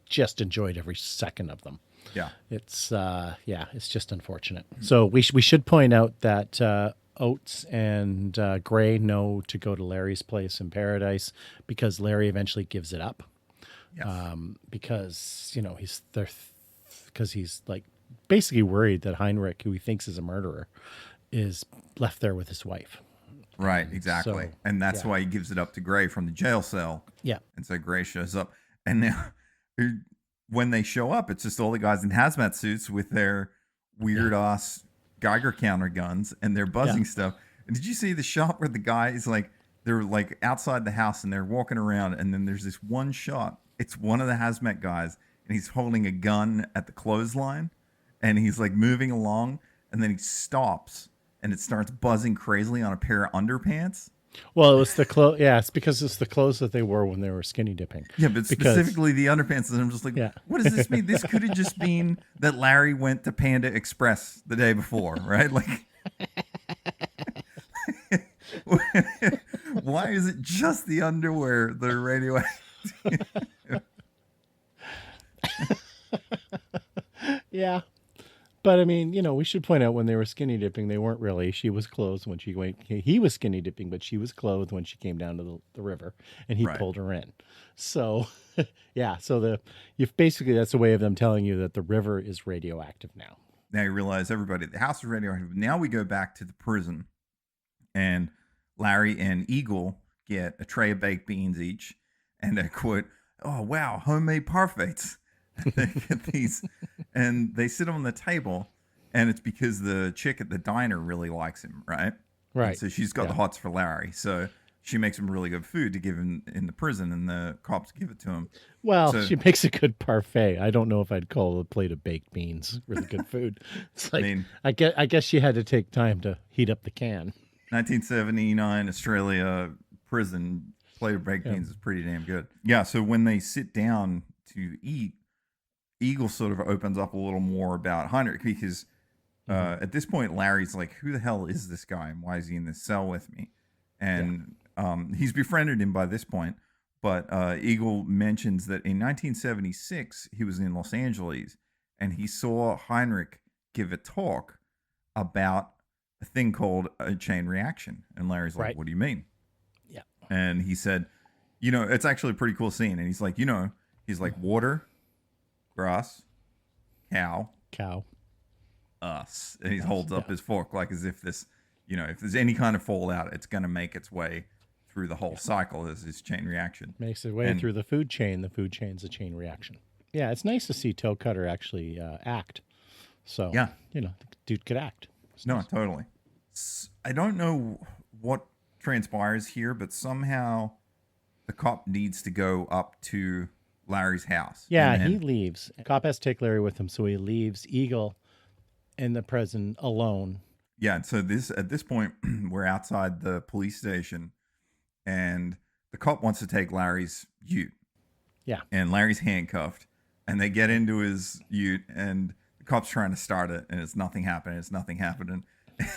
just enjoyed every second of them. Yeah. It's just unfortunate. So we should point out that Oates and Gray know to go to Larry's place in Paradise because Larry eventually gives it up. Yes. Because he's basically worried that Heinrich, who he thinks is a murderer, is left there with his wife. Right, exactly. So, and that's why he gives it up to Gray from the jail cell. Yeah. And so Gray shows up. And now, when they show up, it's just all the guys in hazmat suits with their weird ass Geiger counter guns and their buzzing stuff. And did you see the shot where the guy is they're outside the house and they're walking around, and then there's this one shot. It's one of the hazmat guys, and he's holding a gun at the clothesline, and he's moving along, and then he stops. And it starts buzzing crazily on a pair of underpants. Well, it was the clothes. Yeah, it's because it's the clothes that they wore when they were skinny dipping. Yeah, but specifically the underpants. And I'm just what does this mean? This could have just been that Larry went to Panda Express the day before, right? Why is it just the underwear that are radioactive? Yeah. But I mean, we should point out when they were skinny dipping, they weren't really. She was clothed when she went. He was skinny dipping, but she was clothed when she came down to the river, and he Right. pulled her in. So, yeah. So you basically that's a way of them telling you that the river is radioactive now. Now you realize everybody, the house is radioactive. Now we go back to the prison, and Larry and Eagle get a tray of baked beans each, and they quote, "Oh wow, homemade parfaits." They get these, and they sit on the table, and it's because the chick at the diner really likes him, right? Right. And so she's got the hots for Larry, so she makes him really good food to give him in the prison, and the cops give it to him. Well, So- she makes a good parfait. I don't know if I'd call a plate of baked beans really good food. It's like I guess she had to take time to heat up the can. 1979 Australia prison plate of baked beans is pretty damn good. Yeah, so when they sit down to eat, Eagle sort of opens up a little more about Heinrich because at this point Larry's like, who the hell is this guy and why is he in this cell with me? And he's befriended him by this point, but Eagle mentions that in 1976 he was in Los Angeles and he saw Heinrich give a talk about a thing called a chain reaction. And Larry's like, what do you mean? Yeah. And he said, it's actually a pretty cool scene. And he's like, he's like water, grass, cow, us. And he holds up his fork like as if this, if there's any kind of fallout, it's going to make its way through the whole cycle as this chain reaction. Makes its way through the food chain. The food chain's a chain reaction. Yeah, it's nice to see Toe Cutter actually act. So, the dude could act. No, totally. I don't know what transpires here, but somehow the cop needs to go up to Larry's house. Yeah, he leaves. Cop has to take Larry with him, so he leaves Eagle in the prison alone. Yeah, so at this point, we're outside the police station, and the cop wants to take Larry's ute. Yeah. And Larry's handcuffed, and they get into his ute, and the cop's trying to start it, and it's nothing happening.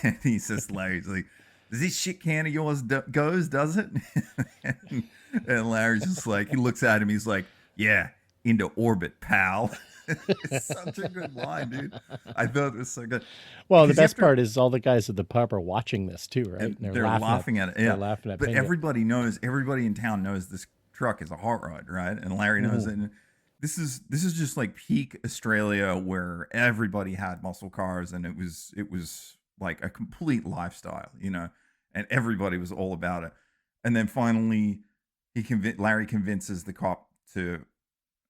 And he says to Larry's like, this shit can of yours goes, does it? and Larry's just like, he looks at him, he's like, yeah, into orbit, pal. It's such a good line, dude. I thought it was so good. Well, the best part is all the guys at the pub are watching this too, right? And they're laughing at it. Yeah. They're laughing at But Pinga. everybody in town knows this truck is a hot rod, right? And Larry knows it. And this is just like peak Australia where everybody had muscle cars and it was like a complete lifestyle, and everybody was all about it. And then finally Larry convinces the cop to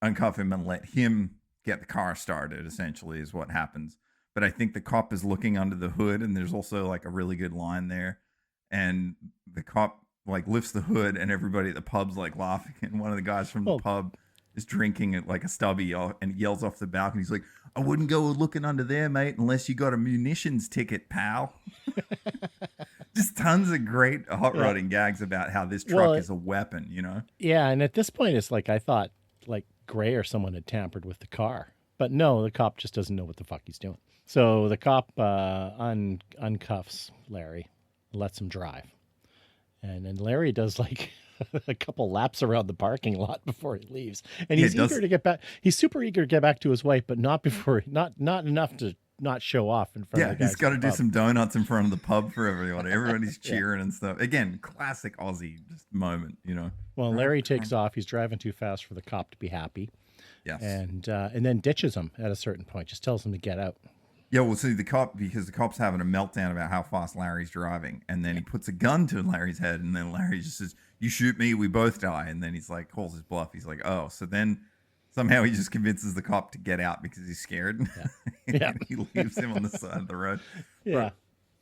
uncuff him and let him get the car started, essentially, is what happens. But I think the cop is looking under the hood, and there's also like a really good line there. And the cop like lifts the hood, and everybody at the pub's like laughing. And one of the guys from the pub is drinking it like a stubby and yells off the balcony. He's like, I wouldn't go looking under there, mate, unless you got a munitions ticket, pal. Just tons of great hot rodding gags about how this truck is a weapon, Yeah, and at this point, it's like I thought like Gray or someone had tampered with the car. But no, the cop just doesn't know what the fuck he's doing. So the cop uncuffs Larry, lets him drive. And then Larry does like a couple laps around the parking lot before he leaves. And he's eager to get back. He's super eager to get back to his wife, but not enough to not show off in front of the guys. He's got to do some donuts in front of the pub for everyone. Everybody's cheering and stuff. Again, classic Aussie just moment, Well, Larry takes off. He's driving too fast for the cop to be happy. Yes. And then ditches him at a certain point. Just tells him to get out. Yeah, well, see, because the cop's having a meltdown about how fast Larry's driving, and then he puts a gun to Larry's head, and then Larry just says, you shoot me, we both die. And then he's like, calls his bluff. He's like, oh, so then somehow he just convinces the cop to get out because he's scared. Yeah. He leaves him on the side of the road. Yeah. But,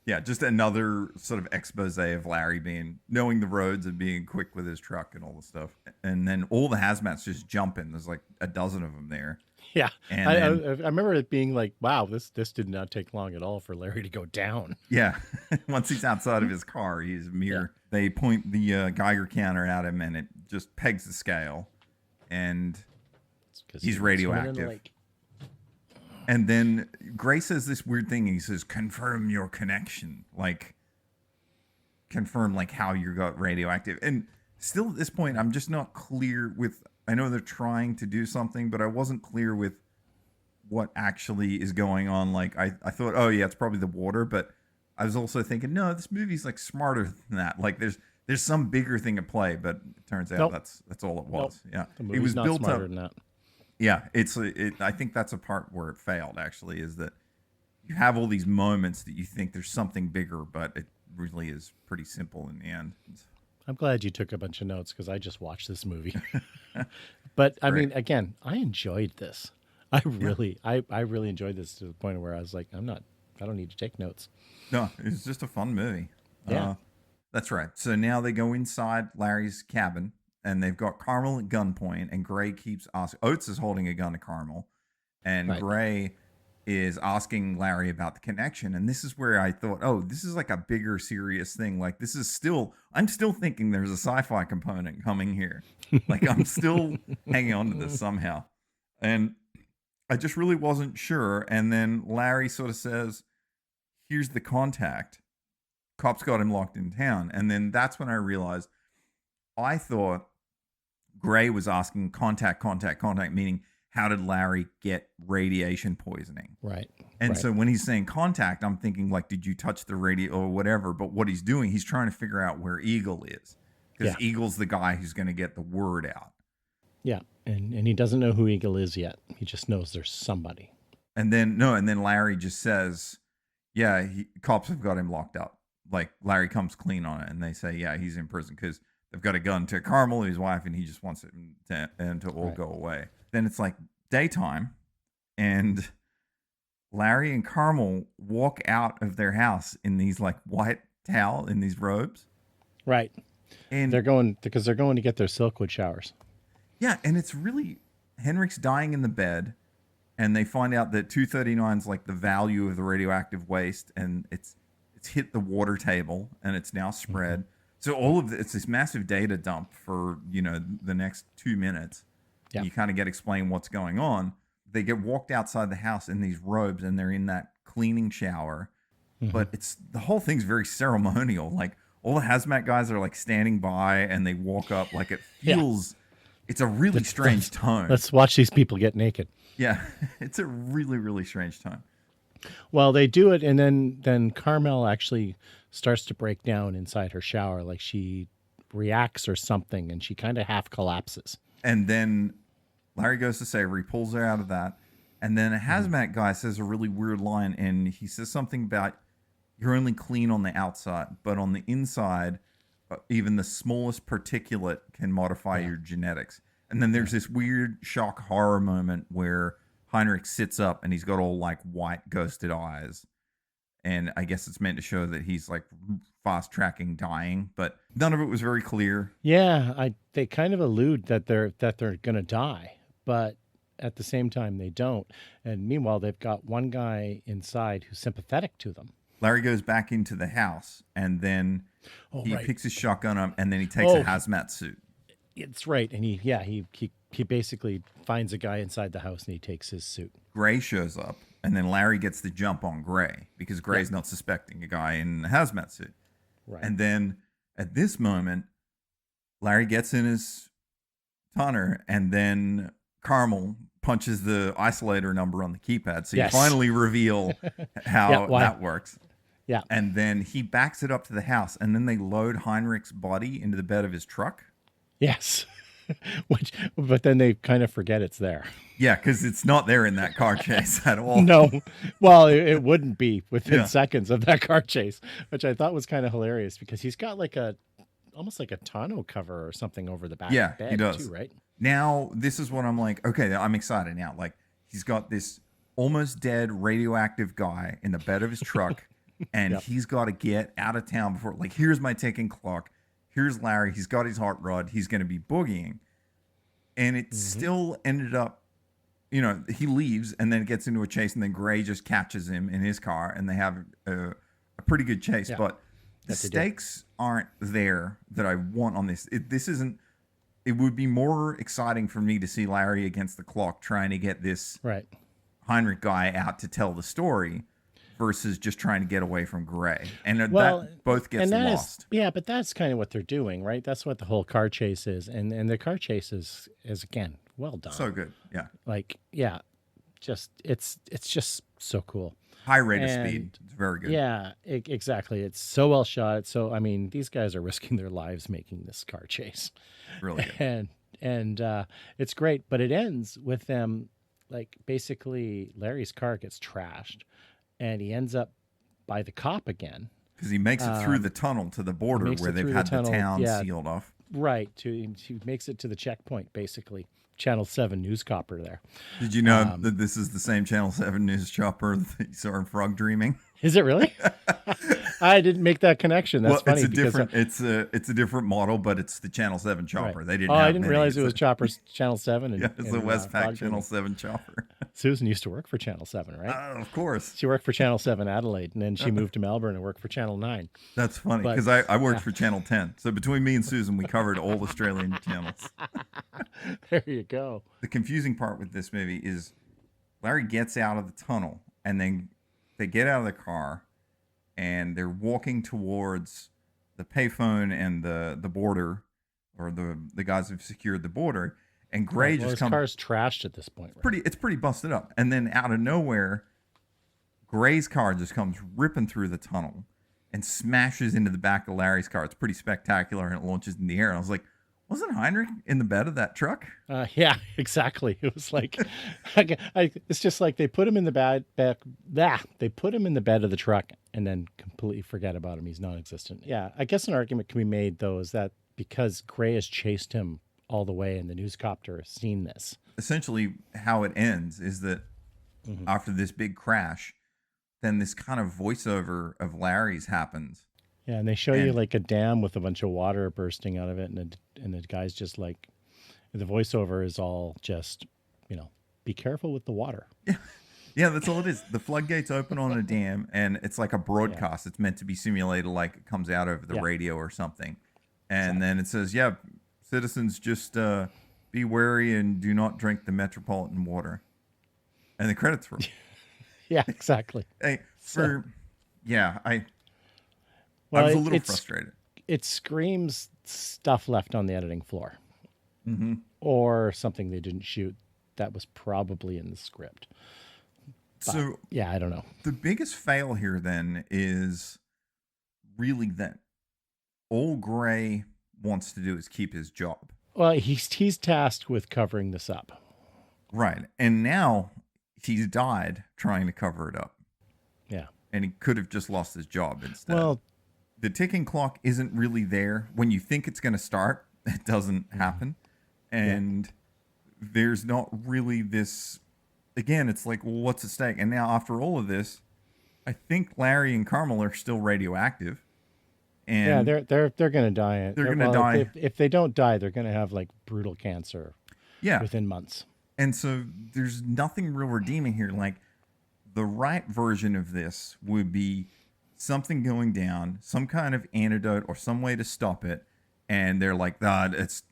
yeah, just another sort of expose of Larry knowing the roads and being quick with his truck and all the stuff. And then all the hazmats just jump in. There's like a dozen of them there. Yeah. And I remember it being like, wow, this did not take long at all for Larry to go down. Yeah. Once he's outside of his car, he's a mere. Yeah. They point the Geiger counter at him and it just pegs the scale. And he's radioactive. And then Gray says this weird thing. He says, confirm your connection. Like, confirm like how you got radioactive. And still at this point, I'm just not clear with, I know they're trying to do something, but I wasn't clear with what actually is going on. Like I thought, oh yeah, it's probably the water, but I was also thinking, no, this movie's like smarter than that. Like there's some bigger thing at play, but it turns out Nope. that's all it Nope. was. Yeah, The it movie's was not built smarter up. than that. Yeah, I think that's a part where it failed. Actually, is that you have all these moments that you think there's something bigger, but it really is pretty simple in the end. I'm glad you took a bunch of notes because I just watched this movie. But I Great. mean, again, I enjoyed this. I really enjoyed this to the point where I was like, I don't need to take notes. No, it's just a fun movie. Yeah. That's right. So now they go inside Larry's cabin and they've got Carmel at gunpoint, and Gray keeps asking. Oates is holding a gun to Carmel, and Right. Gray is asking Larry about the connection. And this is where I thought, oh, this is like a bigger, serious thing. Like, this is still, I'm still thinking there's a sci fi component coming here. Like, I'm still hanging on to this somehow. And I just really wasn't sure. And then Larry sort of says, here's the contact. Cops got him locked in town. And then that's when I realized I thought Gray was asking contact, meaning how did Larry get radiation poisoning? Right. And right. so when he's saying contact, I'm thinking like, did you touch the radio or whatever? But what he's doing, he's trying to figure out where Eagle is, because Yeah. Eagle's the guy who's going to get the word out. Yeah. And he doesn't know who Eagle is yet. He just knows there's somebody. And then Larry just says, yeah, cops have got him locked up. Like, Larry comes clean on it, and they say, yeah, he's in prison because they've got a gun to Carmel, his wife, and he just wants it to all Right. go away. Then it's like daytime, and Larry and Carmel walk out of their house in these like white towel, in these robes. Right. And They're going to get their Silkwood showers. yeah, and it's really, Henrik's dying in the bed, and they find out that 239 is like the value of the radioactive waste, and it's hit the water table, and it's now spread. So all of it's this massive data dump for, the next 2 minutes. Yeah. You kind of get explained what's going on. They get walked outside the house in these robes, and they're in that cleaning shower. But the whole thing's very ceremonial. Like, all the hazmat guys are like standing by, and they walk up. Like, it feels, it's a really strange tone. Let's watch these people get naked. Yeah, it's a really, really strange tone. Well, they do it, and then Carmel actually starts to break down inside her shower, like she reacts or something, and she kind of half collapses. And then Larry goes to save her. He pulls her out of that. And then a hazmat guy says a really weird line, and he says something about you're only clean on the outside, but on the inside, even the smallest particulate can modify your genetics. And then there's this weird shock horror moment where Heinrich sits up and he's got all like white ghosted eyes. And I guess it's meant to show that he's like fast tracking dying, but none of it was very clear. Yeah, they kind of allude that they're gonna die, but at the same time they don't. And meanwhile, they've got one guy inside who's sympathetic to them. Larry goes back into the house, and then he right. picks his shotgun up, and then he takes a hazmat suit. It's right, and he basically finds a guy inside the house and he takes his suit. Gray shows up, and then Larry gets the jump on Gray because Gray's not suspecting a guy in a hazmat suit. Right. And then at this moment, Larry gets in his tonner, and then Carmel punches the isolator number on the keypad. So you finally reveal how that works. Yeah. And then he backs it up to the house, and then they load Heinrich's body into the bed of his truck. Yes. But then they kind of forget it's there. Yeah, because it's not there in that car chase at all. No. Well, it wouldn't be within seconds of that car chase, which I thought was kind of hilarious because he's got like almost like a tonneau cover or something over the back of the bed, he does. too, right? Now, this is what I'm like, okay, I'm excited now. Like, he's got this almost dead radioactive guy in the bed of his truck, and he's got to get out of town before, like, here's my ticking clock. Here's Larry. He's got his hot rod. He's going to be boogieing. And it still ended up, he leaves and then gets into a chase, and then Gray just catches him in his car, and they have a pretty good chase. Yeah. But the stakes aren't there that I want on this. It would be more exciting for me to see Larry against the clock trying to get this Heinrich guy out to tell the story versus just trying to get away from Gray. And that both gets lost. But that's kind of what they're doing, right? That's what the whole car chase is. And the car chase is again, well done. So good. Yeah. Like, it's just so cool. High rate of speed. And It's very good. yeah, exactly. It's so well shot. So I mean, these guys are risking their lives making this car chase, Really good. and it's great. But it ends with them like basically Larry's car gets trashed, and he ends up by the cop again. Because he makes it through the tunnel to the border makes where it they've through the had the tunnel, town yeah. sealed off. Right. He makes it to the checkpoint, basically. Channel 7 news copper there. Did you know that this is the same Channel 7 news chopper that you saw in Frog Dreaming? Is it really? I didn't make that connection. That's funny. It's a different model, but it's the Channel 7 chopper. Right. They didn't. Oh, have I didn't many, realize it was so- Chopper's Channel 7. And, Yeah, it's the and, Westpac Frog Channel Dreaming. 7 chopper. Susan used to work for Channel 7, right? Of course. She worked for Channel 7 Adelaide, and then she moved to Melbourne and worked for Channel 9. That's funny But- because I worked yeah. for Channel 10. So between me and Susan, we covered all Australian channels. There you go. The confusing part with this movie is Larry gets out of the tunnel and then they get out of the car and they're walking towards the payphone and the border, or the guys who've secured the border, and Gray Well, just his comes car's trashed at this point, right? it's pretty busted up. And then out of nowhere, Gray's car just comes ripping through the tunnel and smashes into the back of Larry's car. It's pretty spectacular, and it launches in the air. And I was like, wasn't Heinrich in the bed of that truck? Yeah, exactly. It was like, it's just like they put him in the they put him in the bed of the truck and then completely forget about him. He's non-existent. Yeah, I guess an argument can be made though is that because Gray has chased him all the way and the newscopter has seen this. Essentially, how it ends is that after this big crash, then this kind of voiceover of Larry's happens. Yeah, and they show you And- like a dam with a bunch of water bursting out of it, and the guy's just like, the voiceover is all just, be careful with the water. Yeah, that's all it is. The floodgates open on a dam, and it's like a broadcast. It's meant to be simulated like it comes out over the Yeah. radio or something. And then it says, yeah, citizens, just be wary and do not drink the metropolitan water. And the credits roll. Yeah, exactly. I Well, was a little frustrated. It screams stuff left on the editing floor, Mm-hmm. or something they didn't shoot that was probably in the script. But, So yeah, I don't know. the biggest fail here then is really that all Gray wants to do is keep his job. Well, he's tasked with covering this up. Right. And now he's died trying to cover it up. Yeah. And he could have just lost his job instead. Well, The ticking clock isn't really there. When you think it's going to start, it doesn't happen. And there's not really this. Again, it's like, well, what's at stake? And now, after all of this, I think Larry and Carmel are still radioactive. And yeah, they're going to die. They're gonna die. If they don't die, they're going to have like brutal cancer yeah. within months. And so there's nothing real redeeming here. Like, the right version of this would be something going down, some kind of antidote or some way to stop it. And they're like, it's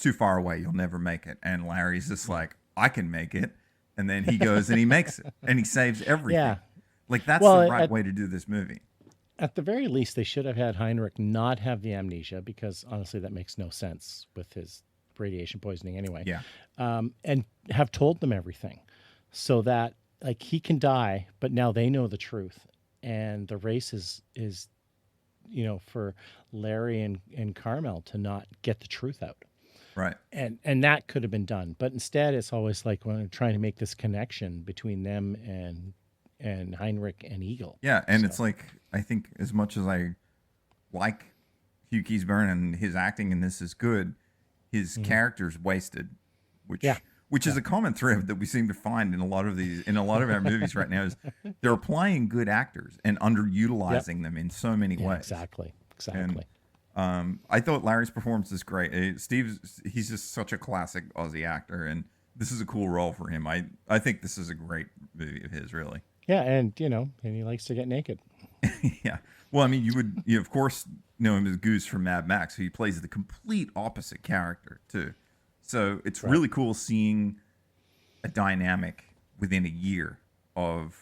too far away. You'll never make it. And Larry's just like, I can make it. And then he goes and he makes it and he saves everything. Yeah. Like, that's Well, the right way to do this movie. At the very least, they should have had Heinrich not have the amnesia, because honestly, that makes no sense with his radiation poisoning anyway. Yeah. And have told them everything so that like he can die, but now they know the truth. And the race is for Larry and Carmel to not get the truth out. Right. And that could have been done. But instead, it's always like when I'm trying to make this connection between them and Heinrich and Eagle. Yeah. And So- it's like, I think as much as I like Hugh Keays-Byrne and his acting in this is good, his character's wasted, which Yeah. is a common thread that we seem to find in a lot of our movies right now, is they're playing good actors and underutilizing them in so many ways. Exactly. I thought Larry's performance is great. He's just such a classic Aussie actor, and this is a cool role for him. I think this is a great movie of his, really. Yeah, and and he likes to get naked. Yeah. Well, I mean, you of course know him as Goose from Mad Max, who he plays the complete opposite character too. So it's really cool seeing a dynamic within a year of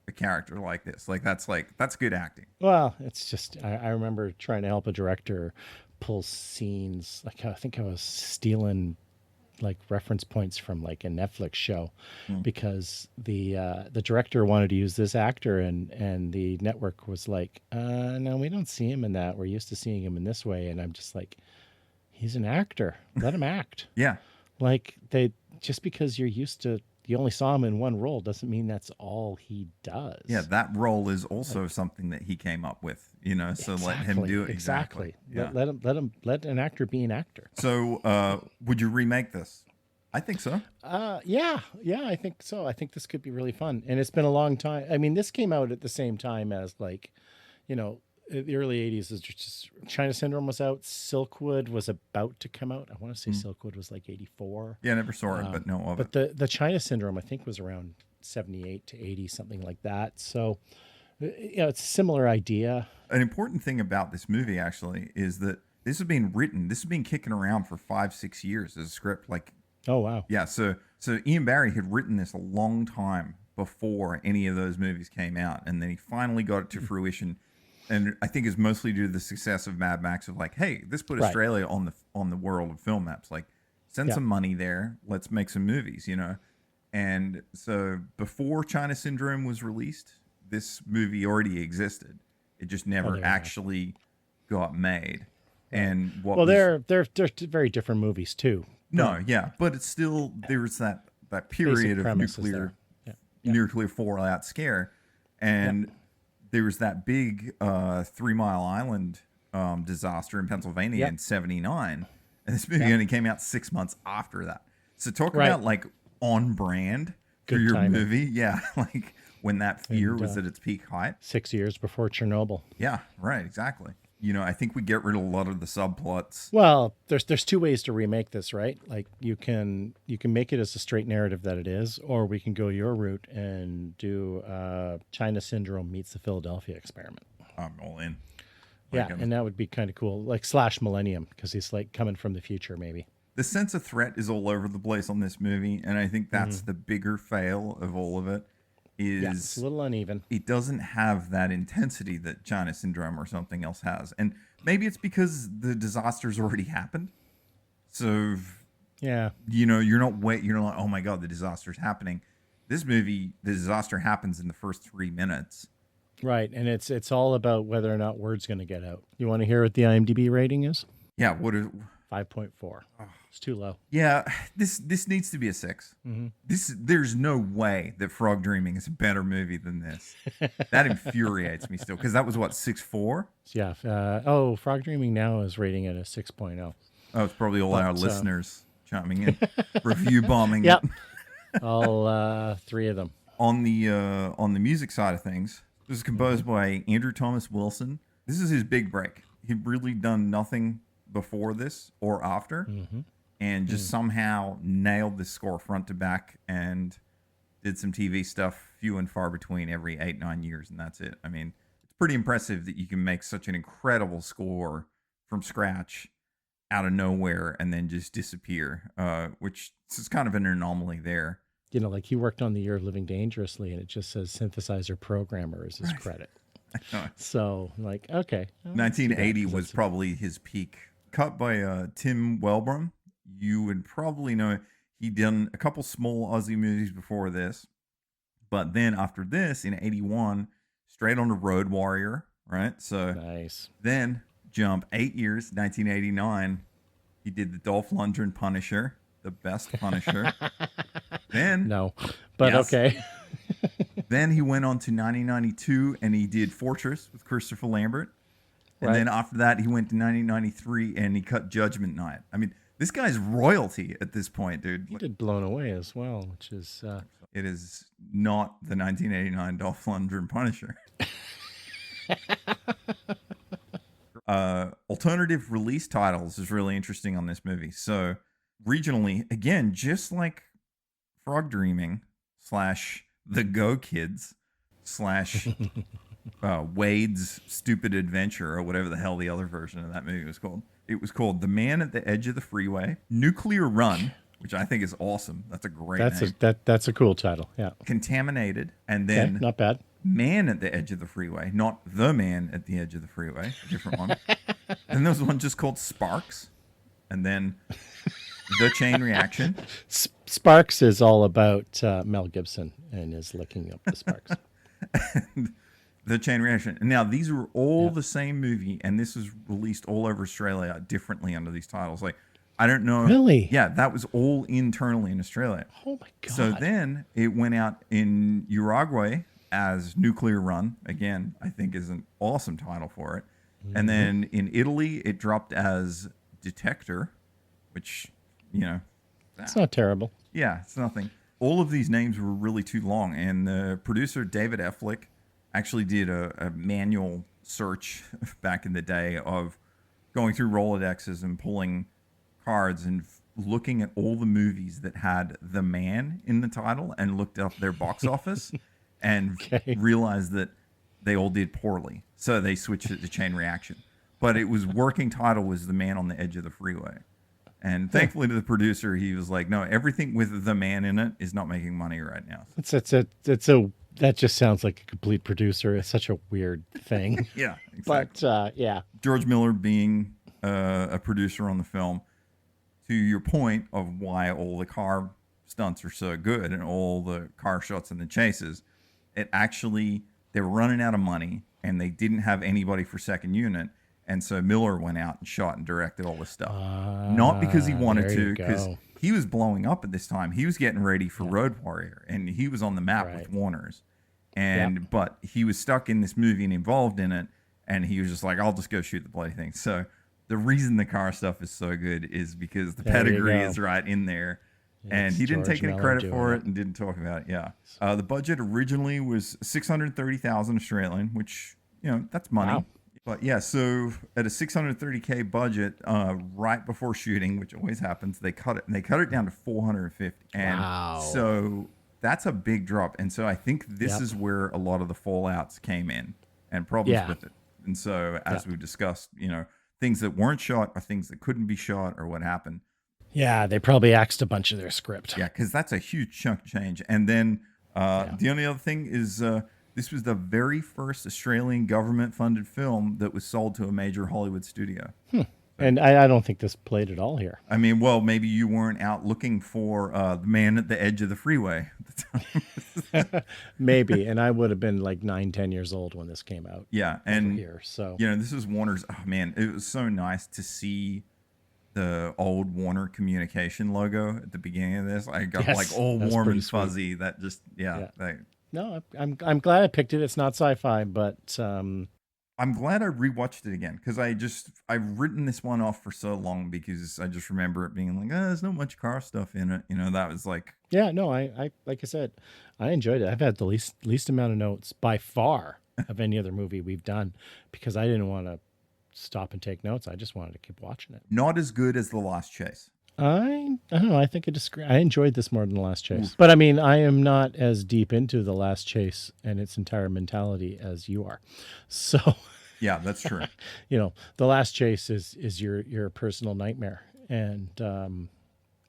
a character like this. That's good acting. Well, it's just I remember trying to help a director pull scenes. Like I think I was stealing like reference points from like a Netflix show, Mm. because the director wanted to use this actor, and the network was like, no, we don't see him in that. We're used to seeing him in this way. And I'm just like, he's an actor. Let him act. Yeah. Like, just because you only saw him in one role doesn't mean that's all he does. Yeah, that role is also something that he came up with, so let him do it. Exactly. Yeah. Let an actor be an actor. So, would you remake this? I think so. Yeah, I think so. I think this could be really fun. And it's been a long time. I mean, this came out at the same time as, like, the early 80s is just China Syndrome was out. Silkwood was about to come out. I want to say Silkwood was like 84. Yeah, I never saw it, but know of it. But the China Syndrome, I think, was around 78 to 80, something like that. So, it's a similar idea. An important thing about this movie, actually, is that this has been kicking around for 5-6 years as a script. Like, oh, wow. yeah, so Ian Barry had written this a long time before any of those movies came out, and then he finally got it to fruition. And I think it's mostly due to the success of Mad Max, of like, hey, this put Australia on the world of film maps. Like, send some money there. Let's make some movies, And so before China Syndrome was released, this movie already existed. It just never actually got made. And they're very different movies too. No, yeah, but it's still, there's that period of nuclear fallout scare, and there was that big 3 Mile Island disaster in Pennsylvania in '79, and this movie only came out 6 months after that. So talk about like on brand for Good your timing. movie, like when that fear was at its peak height. 6 years before Chernobyl. Yeah, right, exactly. I think we get rid of a lot of the subplots. Well, there's two ways to remake this, right? Like, you can make it as a straight narrative that it is, or we can go your route and do China Syndrome meets the Philadelphia Experiment. I'm all in. And that would be kind of cool, like / Millennium, because he's like coming from the future, maybe. The sense of threat is all over the place on this movie, and I think that's the bigger fail of all of it. It's a little uneven. It doesn't have that intensity that China Syndrome or something else has. And maybe it's because the disaster's already happened. So, yeah, you're not like, oh my God, the disaster's happening. This movie, the disaster happens in the first 3 minutes. Right. And it's all about whether or not word's going to get out. You want to hear what the IMDb rating is? Yeah. What is 5.4. It's too low. Yeah, this needs to be a 6. There's no way that Frog Dreaming is a better movie than this. That infuriates me still, because that was what, 6.4? Yeah. Frog Dreaming now is rating it a 6.0. Oh, it's probably all our listeners chiming in, review bombing. Yep, all 3 of them. On the music side of things, this is composed by Andrew Thomas Wilson. This is his big break. He'd really done nothing before this or after, and just somehow nailed the score front to back, and did some TV stuff few and far between every 8-9 years, and that's it. I mean, it's pretty impressive that you can make such an incredible score from scratch out of nowhere and then just disappear, which is kind of an anomaly there. Like he worked on The Year of Living Dangerously, and it just says synthesizer programmer is his credit. So, like, okay. 1980 was probably his peak. Cut by Tim Wellbrum. You would probably know he'd done a couple small Aussie movies before this. But then after this, in 81, straight on to Road Warrior, right? So nice. Then jump 8 years, 1989. He did the Dolph Lundgren Punisher, the best Punisher. Then no, but okay. Then he went on to 1992 and he did Fortress with Christopher Lambert. And then after that, he went to 1993 and he cut Judgment Night. I mean, this guy's royalty at this point, dude. He did Blown Away as well, which is... It is not the 1989 Dolph Lundgren Punisher. Alternative release titles is really interesting on this movie. So regionally, again, just like Frog Dreaming / The Go Kids / Wade's Stupid Adventure, or whatever the hell the other version of that movie was called. It was called The Man at the Edge of the Freeway, Nuclear Run, which I think is awesome. That's a great name. That's a cool title, yeah. Contaminated, and then not bad. Man at the Edge of the Freeway, not The Man at the Edge of the Freeway, a different one. And there was one just called Sparks, and then The Chain Reaction. Sparks is all about Mel Gibson and is licking up the sparks. The Chain Reaction. Now, these were all the same movie, and this was released all over Australia differently under these titles. Like, I don't know. Really? Yeah, that was all internally in Australia. Oh my God. So then it went out in Uruguay as Nuclear Run. Again, I think is an awesome title for it. And then in Italy, it dropped as Detector, which, you know. It's not terrible. Yeah, it's nothing. All of these names were really too long. And the producer, David Affleck, actually did a manual search back in the day of going through Rolodexes and pulling cards and looking at all the movies that had The Man in the title and looked up their box office and realized that they all did poorly. So they switched it to Chain Reaction. But it was working title was The Man on the Edge of the Freeway. And thankfully to the producer, he was like, no, everything with The Man in it is not making money right now. That just sounds like a complete producer. It's such a weird thing. Yeah, exactly. But yeah. George Miller being a producer on the film, to your point of why all the car stunts are so good and all the car shots and the chases, it actually, they were running out of money and they didn't have anybody for second unit. And so Miller went out and shot and directed all this stuff. Not because he wanted to, because he was blowing up at this time. He was getting ready for Road Warrior, and he was on the map with Warner's. And but he was stuck in this movie and involved in it, and he was just like, I'll just go shoot the bloody thing. So the reason the car stuff is so good is because the pedigree is right in there. And he didn't take any credit for it and didn't talk about it. Yeah. The budget originally was 630,000 Australian, which, you know, that's money. Wow. But yeah, so at a 630K budget, right before shooting, which always happens, they cut it down to 450. And so that's a big drop. And so I think this is where a lot of the fallouts came in and problems with it. And so as we've discussed, you know, things that weren't shot or things that couldn't be shot or what happened. Yeah, they probably axed a bunch of their script. Yeah, because that's a huge chunk change. And then the only other thing is this was the very first Australian government-funded film that was sold to a major Hollywood studio. And I don't think this played at all here. I mean, well, maybe you weren't out looking for The Man at the Edge of the Freeway at the time. Maybe, and I would have been like 9-10 years old when this came out. Yeah, and here, so you know, this is Warner's. Oh man, it was so nice to see the old Warner Communication logo at the beginning of this. I got like all warm and fuzzy. Sweet. That just No, I'm glad I picked it. It's not sci-fi, but I'm glad I rewatched it again because I've written this one off for so long because I just remember it being like, there's not much car stuff in it. You know, that was like, yeah, no, I like I said, I enjoyed it. I've had the least amount of notes by far of any other movie we've done because I didn't want to stop and take notes. I just wanted to keep watching it. Not as good as The Last Chase. I don't know. I think I enjoyed this more than The Last Chase. But I mean, I am not as deep into The Last Chase and its entire mentality as you are. So yeah, that's true. You know, The Last Chase is your personal nightmare. And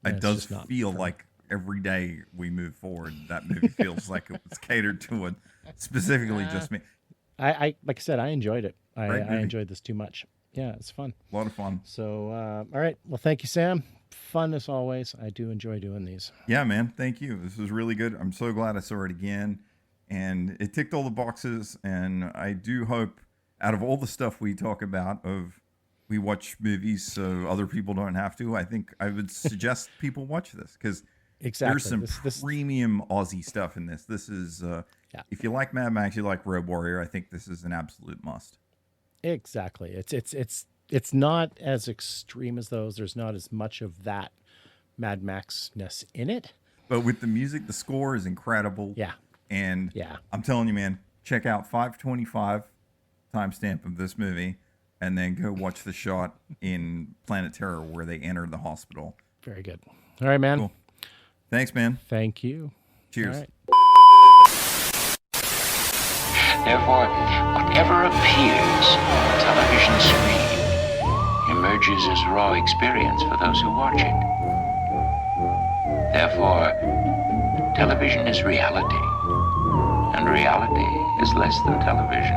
it does feel like every day we move forward, that movie feels like it was catered to it specifically just me. I like I said, I enjoyed it. I enjoyed this too much. Yeah, it's fun. A lot of fun. So, all right. Well, thank you, Sam. Fun as always. I do enjoy doing these. Yeah, man. Thank you. This was really good. I'm so glad I saw it again. And it ticked all the boxes. And I do hope out of all the stuff we talk about we watch movies so other people don't have to, I think I would suggest people watch this because there's some premium Aussie stuff in this. This is, if you like Mad Max, you like Road Warrior, I think this is an absolute must. Exactly. It's not as extreme as those. There's not as much of that Mad Max-ness in it. But with the music, the score is incredible. Yeah. And I'm telling you, man, check out 525 timestamp of this movie and then go watch the shot in Planet Terror where they enter the hospital. Very good. All right, man. Cool. Thanks, man. Thank you. Cheers. All right. Therefore, whatever appears on the television screen emerges as raw experience for those who watch it. Therefore, television is reality, and reality is less than television.